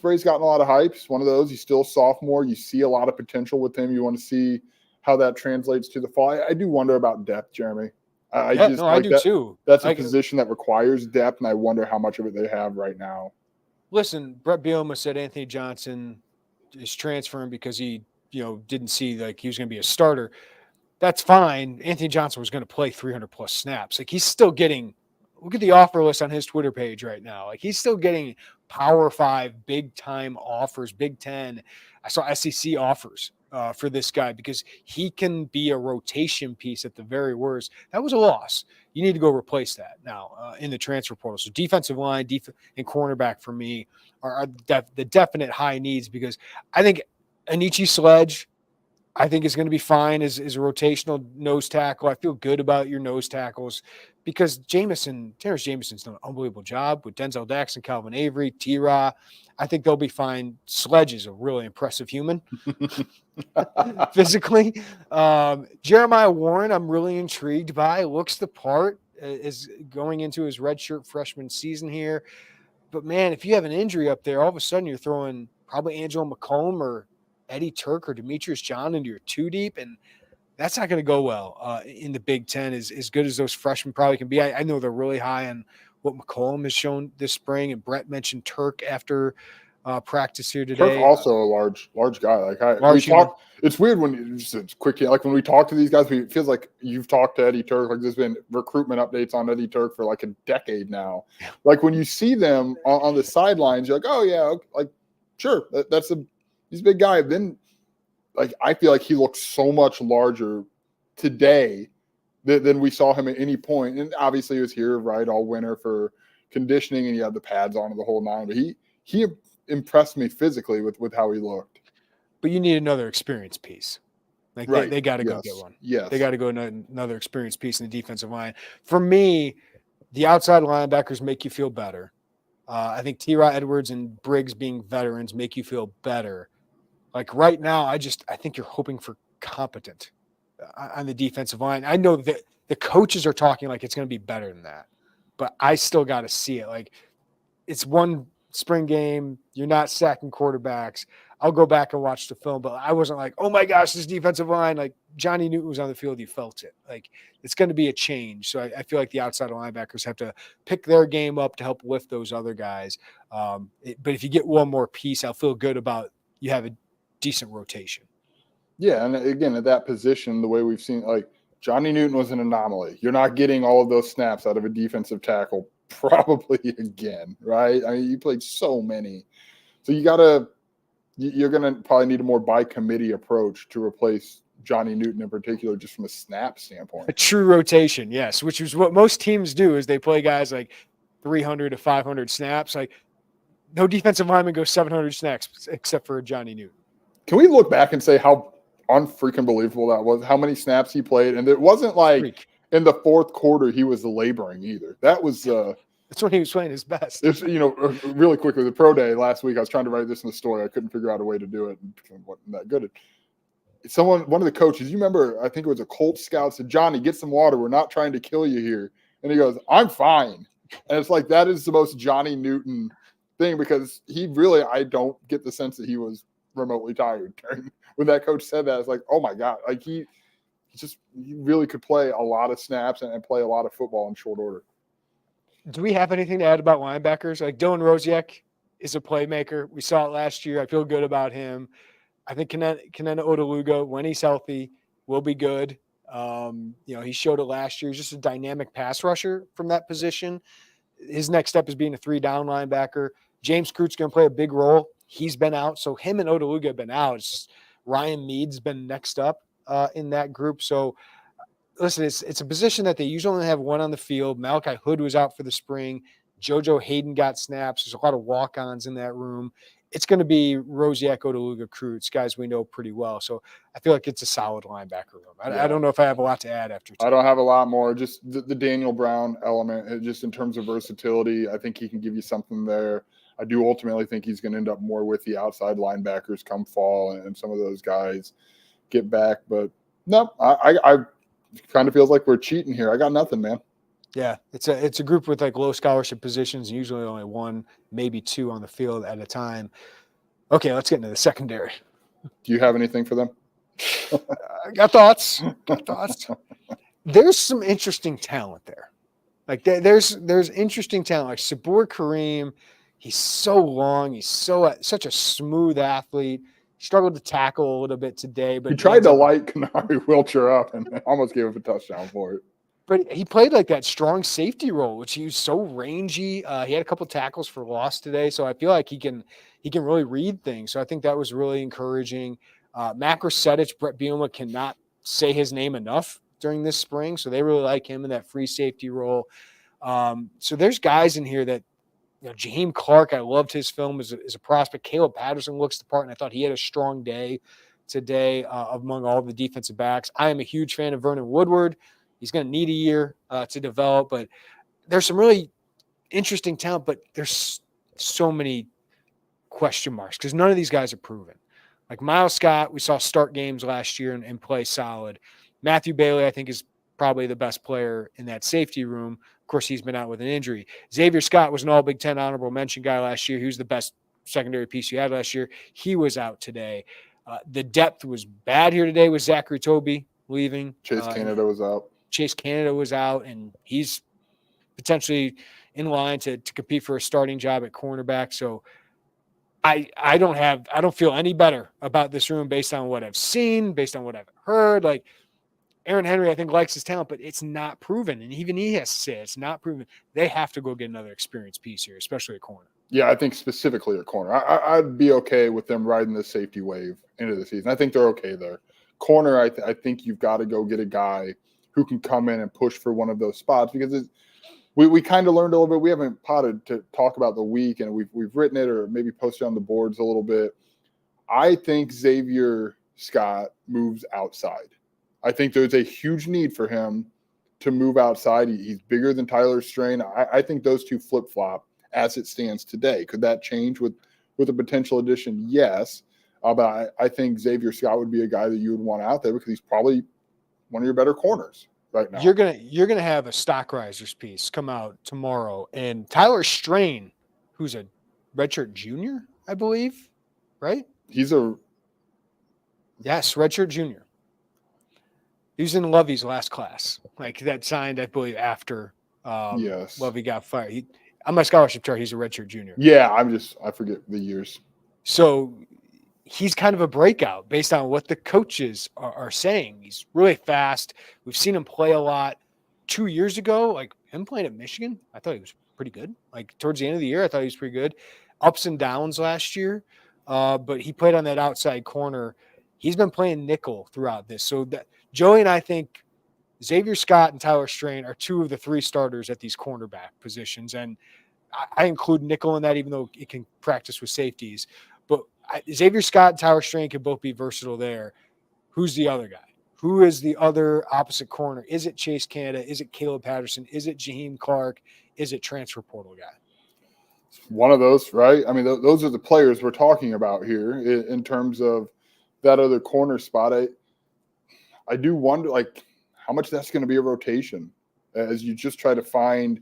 Bray's gotten a lot of hype. He's one of those. He's still a sophomore. You see a lot of potential with him. You want to see how that translates to the fall. I do wonder about depth, Jeremy. I do too. That's a position that requires depth, and I wonder how much of it they have right now. Listen, Brett Bielema said Anthony Johnson is transferring because he, didn't see like he was going to be a starter. That's fine. Anthony Johnson was going to play 300 plus snaps. Like, he's still getting. Look at the offer list on his Twitter page right now. Like, he's still getting Power 5, big time offers, Big Ten. I saw SEC offers for this guy because he can be a rotation piece at the very worst. That was a loss. You need to go replace that now in the transfer portal. So defensive line, and cornerback for me are the definite high needs, because I think Anichi Sledge, I think is going to be fine as a rotational nose tackle. I feel good about your nose tackles because Terrence Jameson's done an unbelievable job with Denzel Jackson, Calvin Avery, T-Raw. I think they'll be fine. Sledge is a really impressive human physically. Jeremiah Warren, I'm really intrigued by. Looks the part, is going into his redshirt freshman season here. But, man, if you have an injury up there, all of a sudden you're throwing probably Angelo McComb or Eddie Turk or Demetrius John into your two deep, and that's not going to go well in the Big Ten. As good as those freshmen probably can be, I know they're really high on what McCollum has shown this spring, and Brett mentioned Turk after practice here today. Turk also a large guy. Like we talk, it's weird when it's quick. Like when we talk to these guys, it feels like you've talked to Eddie Turk. Like there's been recruitment updates on Eddie Turk for like a decade now. Like when you see them on the sidelines, you're like, oh yeah, like sure, he's a big guy. Then like I feel like he looks so much larger today than we saw him at any point. And obviously he was here right all winter for conditioning, and he had the pads on the whole nine. But he impressed me physically with how he looked. But you need another experience piece. Like right. they got to go get one. Yes. They got to go another experience piece in the defensive line. For me, the outside linebackers make you feel better. I think T-Raw Edwards and Briggs being veterans make you feel better. Like right now, I think you're hoping for competent on the defensive line. I know that the coaches are talking like it's going to be better than that, but I still got to see it. Like it's one spring game. You're not sacking quarterbacks. I'll go back and watch the film, but I wasn't like, oh my gosh, this defensive line, like Johnny Newton was on the field. You felt it. Like it's going to be a change. So I feel like the outside linebackers have to pick their game up to help lift those other guys. But if you get one more piece, I'll feel good about you have a decent rotation. Yeah. And again, at that position, the way we've seen, like Johnny Newton was an anomaly. You're not getting all of those snaps out of a defensive tackle probably again, right? I mean, you played so many. So you're going to probably need a more by committee approach to replace Johnny Newton in particular, just from a snap standpoint. A true rotation, yes, which is what most teams do is they play guys like 300 to 500 snaps. Like no defensive lineman goes 700 snaps except for Johnny Newton. Can we look back and say how unfreaking believable that was, how many snaps he played? And it wasn't like in the fourth quarter he was laboring either. That was that's when he was playing his best. It's, really quickly, the pro day last week, I was trying to write this in the story. I couldn't figure out a way to do it. It wasn't that good. One of the coaches, you remember, I think it was a Colts scout, said, Johnny, get some water. We're not trying to kill you here. And he goes, I'm fine. And it's like, that is the most Johnny Newton thing, because I don't get the sense that he was remotely tired when that coach said that. It's like, oh my God, like he really could play a lot of snaps and play a lot of football in short order. Do we have anything to add about linebackers? Like Dylan Rosiek is a playmaker. We saw it last year. I feel good about him. I think Kenenna Odeluga, when he's healthy, will be good. He showed it last year. He's just a dynamic pass rusher from that position. His next step is being a 3-down linebacker. James Crute's going to play a big role. He's been out. So him and Odeluga have been out. Ryan Mead's been next up in that group. So, listen, it's a position that they usually only have one on the field. Malachi Hood was out for the spring. JoJo Hayden got snaps. There's a lot of walk-ons in that room. It's going to be Rosiek, Odeluga, Cruz, guys we know pretty well. So I feel like it's a solid linebacker room. I don't know if I have a lot to add after today. I don't have a lot more. Just the Daniel Brown element, just in terms of versatility, I think he can give you something there. I do ultimately think he's going to end up more with the outside linebackers come fall, and some of those guys get back. But no, I kind of feels like we're cheating here. I got nothing, man. Yeah, it's a group with like low scholarship positions, usually only one, maybe two on the field at a time. Okay, let's get into the secondary. Do you have anything for them? Got thoughts. There's some interesting talent there. Like there's interesting talent. Like Sabur Kareem, he's so long. He's such a smooth athlete. Struggled to tackle a little bit today, but he tried to light Kanari Wilcher up and almost gave up a touchdown for it. But he played like that strong safety role, which he was so rangy. He had a couple tackles for loss today, so I feel like he can really read things. So I think that was really encouraging. Macro Sedich, Brett Bielema cannot say his name enough during this spring, so they really like him in that free safety role. So there's guys in here that, Jaheim Clark, I loved his film as a prospect. Caleb Patterson looks the part, and I thought he had a strong day. today among all the defensive backs. I am a huge fan of Vernon Woodward. He's going to need a year to develop, but there's some really interesting talent, but there's so many question marks because none of these guys are proven. Like Miles Scott, we saw start games last year and play solid. Matthew Bailey, I think, is probably the best player in that safety room. Of course, he's been out with an injury. Xavier Scott was an all Big Ten honorable mention guy last year. He was the best secondary piece you had last year. He was out today. The depth was bad here today with Zachary Toby leaving. Chase Canada was out. Chase Canada was out, and he's potentially in line to compete for a starting job at cornerback. So I don't feel any better about this room based on what I've seen, based on what I've heard. Like Aaron Henry, I think, likes his talent, but it's not proven. And even he has to say it's not proven. They have to go get another experienced piece here, especially a corner. Yeah, I think specifically a corner. I'd be okay with them riding the safety wave into the season. I think they're okay there. Corner, I think you've got to go get a guy who can come in and push for one of those spots because we kind of learned a little bit. We haven't potted to talk about the week, and we've written it or maybe posted on the boards a little bit. I think Xavier Scott moves outside. I think there's a huge need for him to move outside. He's bigger than Tyler Strain. I think those two flip-flop as it stands today. Could that change with a potential addition? Yes. But I think Xavier Scott would be a guy that you would want out there because he's probably one of your better corners right now. You're gonna have a stock risers piece come out tomorrow, and Tyler Strain, who's a redshirt junior, I believe, right? Yes, redshirt junior. He was in Lovey's last class, like that signed, I believe, after yes. Lovey got fired. On my scholarship chart, he's a redshirt junior. Yeah, I forget the years. So he's kind of a breakout based on what the coaches are saying. He's really fast. We've seen him play a lot. 2 years ago, like him playing at Michigan, I thought he was pretty good. Like towards the end of the year, I thought he was pretty good. Ups and downs last year, but he played on that outside corner. He's been playing nickel throughout this. So that Joey and I think Xavier Scott and Tyler Strain are two of the three starters at these cornerback positions. And I include nickel in that, even though it can practice with safeties. But Xavier Scott and Tyler Strain can both be versatile there. Who's the other guy? Who is the other opposite corner? Is it Chase Canada? Is it Caleb Patterson? Is it Jaheim Clark? Is it transfer portal guy? One of those, right? I mean, those are the players we're talking about here in terms of that other corner spot. I do wonder, like, how much that's going to be a rotation as you just try to find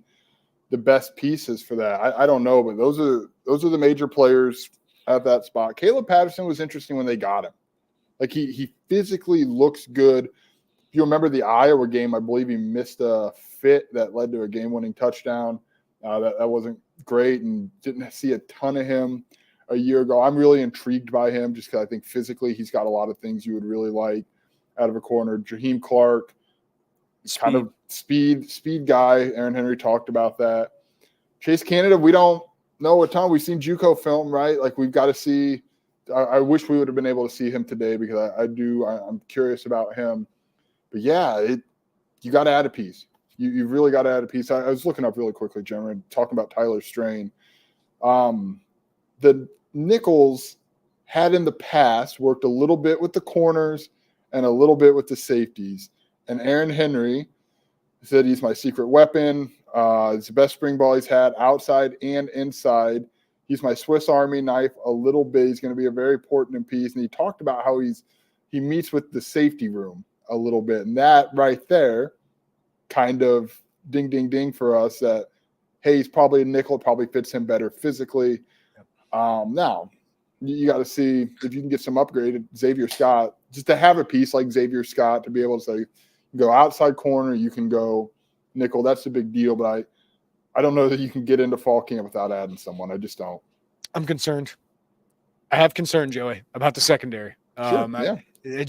the best pieces for that. I don't know, but those are the major players at that spot. Caleb Patterson was interesting when they got him. Like he physically looks good. If you remember the Iowa game, I believe he missed a fit that led to a game-winning touchdown. That wasn't great, and didn't see a ton of him a year ago. I'm really intrigued by him just because I think physically he's got a lot of things you would really like out of a corner. Jaheim Clark, kind of speed guy. Aaron Henry talked about that. Chase Canada, we don't know a ton. We've seen JUCO film, right? Like we've got to see. I wish we would have been able to see him today because I'm curious about him. But yeah, you got to add a piece. You've really got to add a piece. I was looking up really quickly, Jeremy, talking about Tyler Strain. The Nichols had in the past worked a little bit with the corners and a little bit with the safeties. And Aaron Henry said he's my secret weapon. It's the best spring ball he's had outside and inside. He's my Swiss Army knife a little bit. He's going to be a very important piece. And he talked about how he meets with the safety room a little bit. And that right there kind of ding, ding, ding for us that, hey, he's probably a nickel. It probably fits him better physically. Now, you got to see if you can get some upgraded Xavier Scott, just to have a piece like Xavier Scott to be able to say, you go outside corner, you can go nickel. That's a big deal, but I don't know that you can get into fall camp without adding someone. I just don't. I'm concerned. I have concern, Joey, about the secondary. Sure, yeah.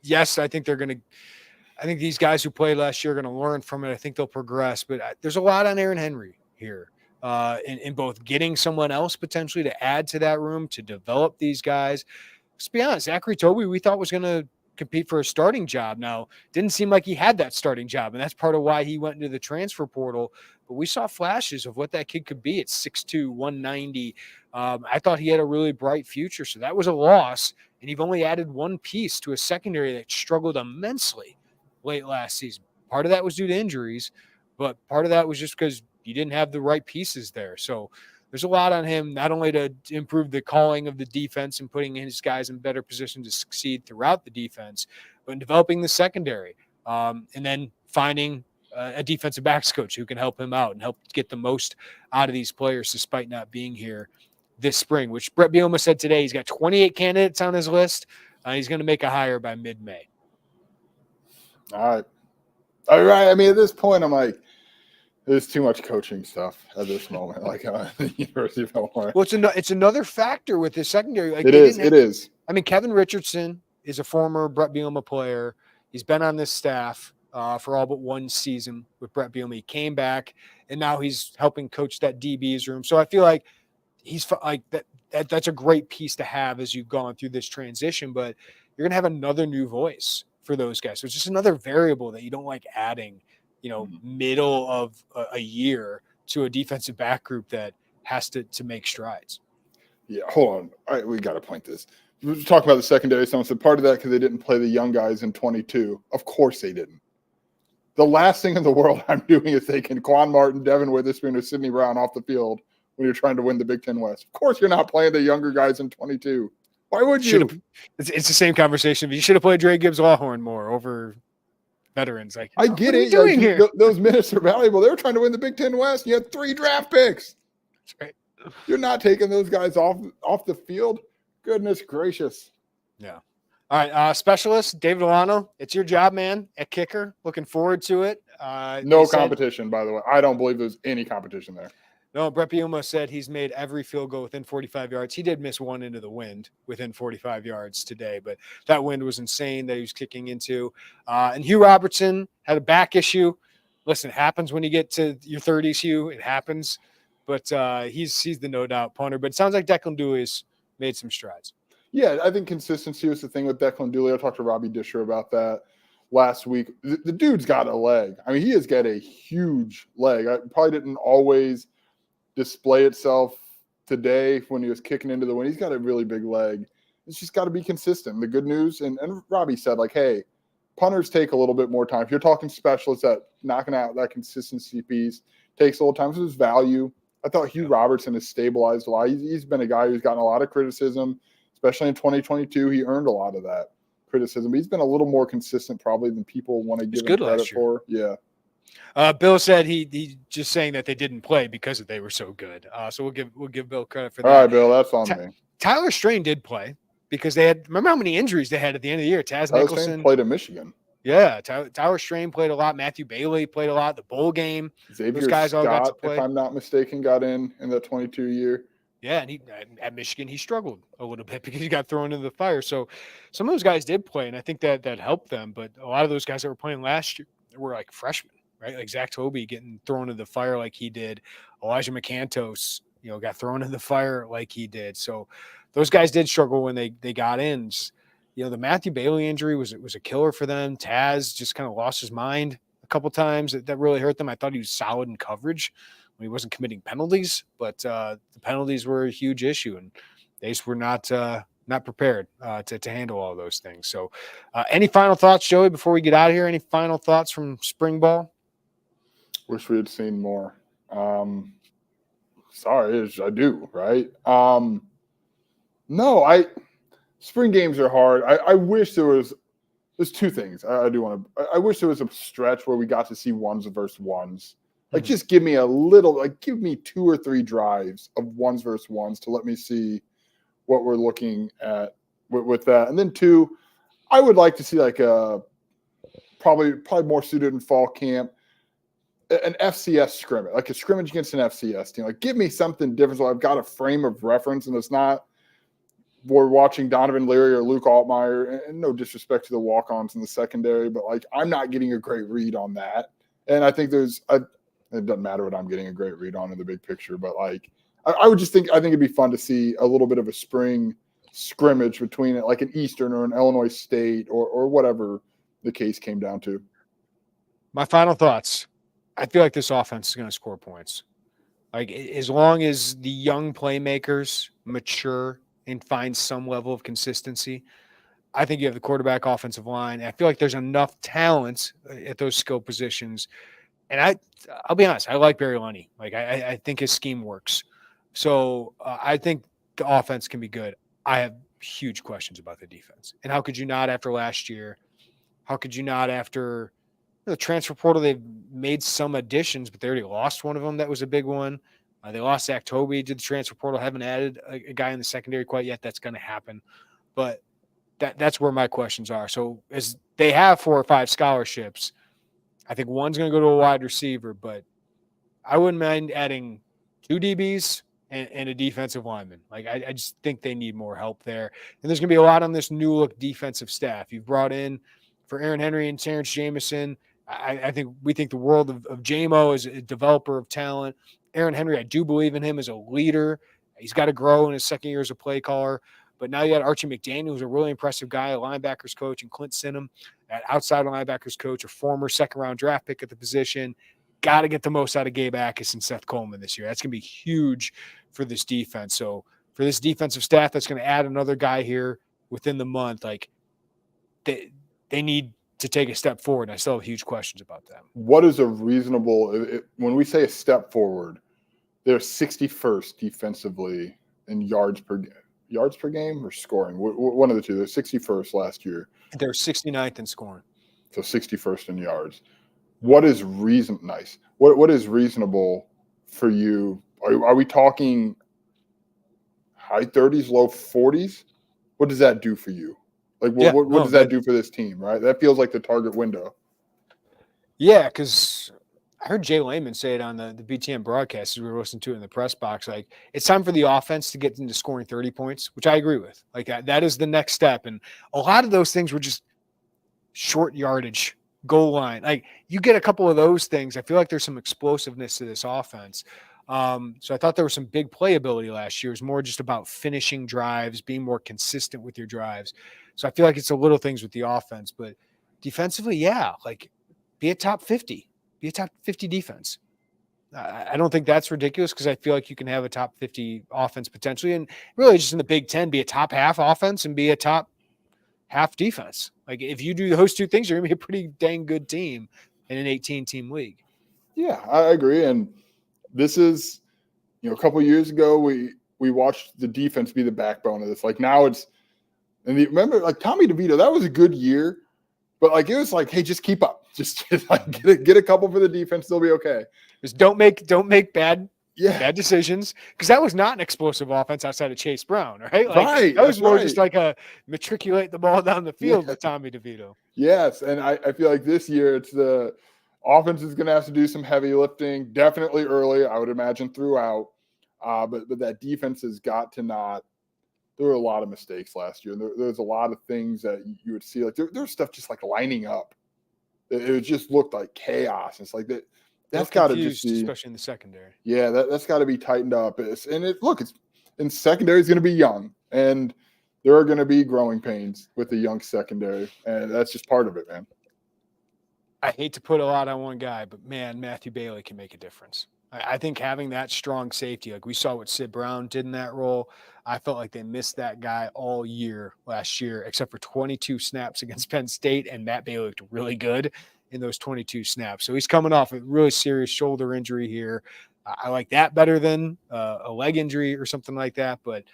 Yes, I think they're going to – I think these guys who played last year are going to learn from it. I think they'll progress. But there's a lot on Aaron Henry here in both getting someone else potentially to add to that room, to develop these guys. Let's be honest, Zachary Toby we thought was going to compete for a starting job. Now, didn't seem like he had that starting job, and that's part of why he went into the transfer portal. But we saw flashes of what that kid could be at 6'2", 190. I thought he had a really bright future, so that was a loss. and you've only added one piece to a secondary that struggled immensely late last season. Part of that was due to injuries, but part of that was just because you didn't have the right pieces there. So there's a lot on him, not only to improve the calling of the defense and putting his guys in better position to succeed throughout the defense, but in developing the secondary, and then finding a defensive backs coach who can help him out and help get the most out of these players despite not being here this spring, which Brett Bielema said today. He's got 28 candidates on his list. He's going to make a hire by mid-May. All right. I mean, at this point, I'm like, there's too much coaching stuff at this moment, like the University of Illinois. Well, it's another factor with this secondary. Like it is. I mean, Kevin Richardson is a former Brett Bielema player. He's been on this staff for all but one season with Brett Bielema. He came back, and now he's helping coach that DB's room. So I feel like he's like that's a great piece to have as you've gone through this transition. But you're going to have another new voice for those guys. So it's just another variable that you don't like adding, middle of a year to a defensive back group that has to make strides. Yeah, hold on. All right, we got to point this. We were talking about the secondary. Someone said part of that because they didn't play the young guys in 22. Of course they didn't. The last thing in the world I'm doing is taking Quan Martin, Devin Witherspoon, or Sidney Brown off the field when you're trying to win the Big Ten West. Of course you're not playing the younger guys in 22. Why would you? It's the same conversation. You should have played Dre Gibbs-Lawhorn more over veterans. Like, I get it. Doing here? Those minutes are valuable. They were trying to win the Big Ten West. You had 3 draft picks. That's right. You're not taking those guys off the field. Goodness gracious. Yeah. All right. Specialist, David Alano, it's your job, man, at kicker. Looking forward to it. No competition, by the way. I don't believe there's any competition there. No, Brett Bielema said he's made every field goal within 45 yards. He did miss one into the wind within 45 yards today, but that wind was insane that he was kicking into. And Hugh Robertson had a back issue. Listen, it happens when you get to your 30s, Hugh. It happens. But he's the no-doubt punter. But it sounds like Declan Dewey's made some strides. Yeah, I think consistency was the thing with Declan Dooley. I talked to Robbie Disher about that last week. The dude's got a leg. I mean, he has got a huge leg. I probably didn't always display itself today when he was kicking into the wind. He's got a really big leg. It's just got to be consistent. The good news, and Robbie said, like, hey, punters take a little bit more time. If you're talking specialists, that knocking out that consistency piece takes a little time. So there's value. I thought Hugh Robertson has stabilized a lot. He's been a guy who's gotten a lot of criticism, especially in 2022. He earned a lot of that criticism. He's been a little more consistent probably than people want to give him credit for. Yeah. Bill said he just saying that they didn't play because they were so good. So we'll give Bill credit for that. All right, Bill, that's on me. Tyler Strain did play because they had. Remember how many injuries they had at the end of the year? Taz Nicholson played at Michigan. Yeah, Tyler Strain played a lot. Matthew Bailey played a lot. The bowl game. Xavier those guys Scott, all got to play. If I'm not mistaken, got in the 22 year. Yeah, and at Michigan he struggled a little bit because he got thrown into the fire. So some of those guys did play, and I think that helped them. But a lot of those guys that were playing last year were like freshmen, right? Like Zach Toby getting thrown into the fire like he did. Elijah McCantos, got thrown in the fire like he did. So those guys did struggle when they got in. The Matthew Bailey injury was a killer for them. Taz just kind of lost his mind a couple times. That really hurt them. I thought he was solid in coverage when he wasn't committing penalties, but the penalties were a huge issue, and they just were not prepared to handle all those things. So any final thoughts, Joey, before we get out of here? Any final thoughts from spring ball? Wish we had seen more. Sorry, I do, right? Spring games are hard. I wish there's 2 things. I do want to. I wish there was a stretch where we got to see ones versus ones. Like, just give me give me 2 or 3 drives of ones versus ones to let me see what we're looking at with that. And then 2, I would like to see like a probably more suited in fall camp, an FCS scrimmage, like a scrimmage against an FCS team. Like, give me something different so I've got a frame of reference, and it's not we're watching Donovan Leary or Luke Altmaier, and no disrespect to the walk-ons in the secondary, but like I'm not getting a great read on that. And I think it doesn't matter what I'm getting a great read on in the big picture, but like I think it'd be fun to see a little bit of a spring scrimmage between it, like an Eastern or an Illinois State or whatever the case came down to. My final thoughts. I feel like this offense is going to score points. Like, as long as the young playmakers mature and find some level of consistency. I think you have the quarterback, offensive line. I feel like there's enough talent at those skill positions. And I'll be honest, I like Barry Lunny. Like I think his scheme works. So I think the offense can be good. I have huge questions about the defense. And how could you not after last year? How could you not after the transfer portal? They've made some additions, but they already lost one of them. That was a big one. They lost Zach Toby to the transfer portal. Haven't added a guy in the secondary quite yet. That's going to happen. But that's where my questions are. So as they have 4 or 5 scholarships, I think one's going to go to a wide receiver, but I wouldn't mind adding 2 DBs and a defensive lineman. Like I just think they need more help there. And there's going to be a lot on this new look defensive staff. You've brought in for Aaron Henry and Terrence Jamison. I think we think the world of JMO as a developer of talent. Aaron Henry, I do believe in him as a leader. He's got to grow in his second year as a play caller. But now you got Archie McDaniel, who's a really impressive guy, a linebackers coach, and Clint Sinham, an outside linebackers coach, a former second-round draft pick at the position. Got to get the most out of Gabe Akis and Seth Coleman this year. That's going to be huge for this defense. So for this defensive staff that's going to add another guy here within the month, like they need to take a step forward. And I still have huge questions about that. What is a reasonable – when we say a step forward, they're 61st defensively in yards per game or scoring? One of the two. They're 61st last year. They're 69th in scoring. So 61st in yards. What is nice? What is reasonable for you? Are we talking high 30s, low 40s? What does that do for you? Like, what does that do for this team, right? That feels like the target window. Yeah, because I heard Jay Lehman say it on the BTN broadcast as we were listening to it in the press box. Like, it's time for the offense to get into scoring 30 points, which I agree with. Like, that is the next step. And a lot of those things were just short yardage, goal line. Like, you get a couple of those things, I feel like there's some explosiveness to this offense. So I thought there was some big playability last year. It was more just about finishing drives, being more consistent with your drives. So I feel like it's the little things with the offense. But defensively, yeah, like be a top 50. Be a top 50 defense. I don't think that's ridiculous because I feel like you can have a top 50 offense potentially. And really just in the Big Ten, be a top half offense and be a top half defense. Like if you do those two things, you're going to be a pretty dang good team in an 18-team league. Yeah, I agree. And this is, a couple of years ago, we watched the defense be the backbone of this. Like now it's – and remember, like Tommy DeVito, that was a good year. But like it was like, hey, just keep up. Just like get a couple for the defense, they'll be okay. Just don't make bad decisions, because that was not an explosive offense outside of Chase Brown, right? Like, that was more just like a matriculate the ball down the field with Tommy DeVito. Yes, and I feel like this year it's the offense is going to have to do some heavy lifting, definitely early, I would imagine throughout. But that defense has got to not. There were a lot of mistakes last year. There's a lot of things that you would see. Like there's stuff just like lining up. It just looked like chaos. It's like that. That's got to just be, especially in the secondary. Yeah, that's got to be tightened up. It's in secondary is going to be young, and there are going to be growing pains with the young secondary, and that's just part of it, man. I hate to put a lot on one guy, but man, Matthew Bailey can make a difference. I think having that strong safety, like we saw what Sid Brown did in that role, I felt like they missed that guy all year last year, except for 22 snaps against Penn State, and Matt Bailey looked really good in those 22 snaps. So he's coming off a really serious shoulder injury here. I like that better than a leg injury or something like that, but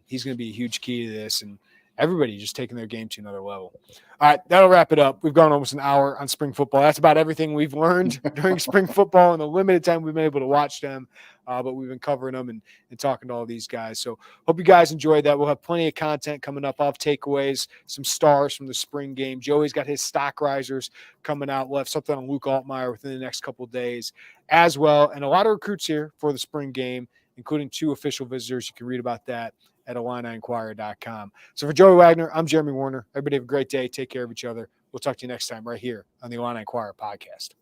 he's going to be a huge key to this, and everybody just taking their game to another level. All right, that'll wrap it up. We've gone almost an hour on spring football. That's about everything we've learned during spring football and the limited time we've been able to watch them. But we've been covering them and talking to all these guys. So hope you guys enjoyed that. We'll have plenty of content coming up. I'll have takeaways, some stars from the spring game. Joey's got his stock risers coming out. We'll have something on Luke Altmaier within the next couple of days as well. And a lot of recruits here for the spring game, including 2 official visitors. You can read about that at IlliniInquirer.com. So for Joey Wagner, I'm Jeremy Werner. Everybody have a great day. Take care of each other. We'll talk to you next time right here on the Illini Inquirer podcast.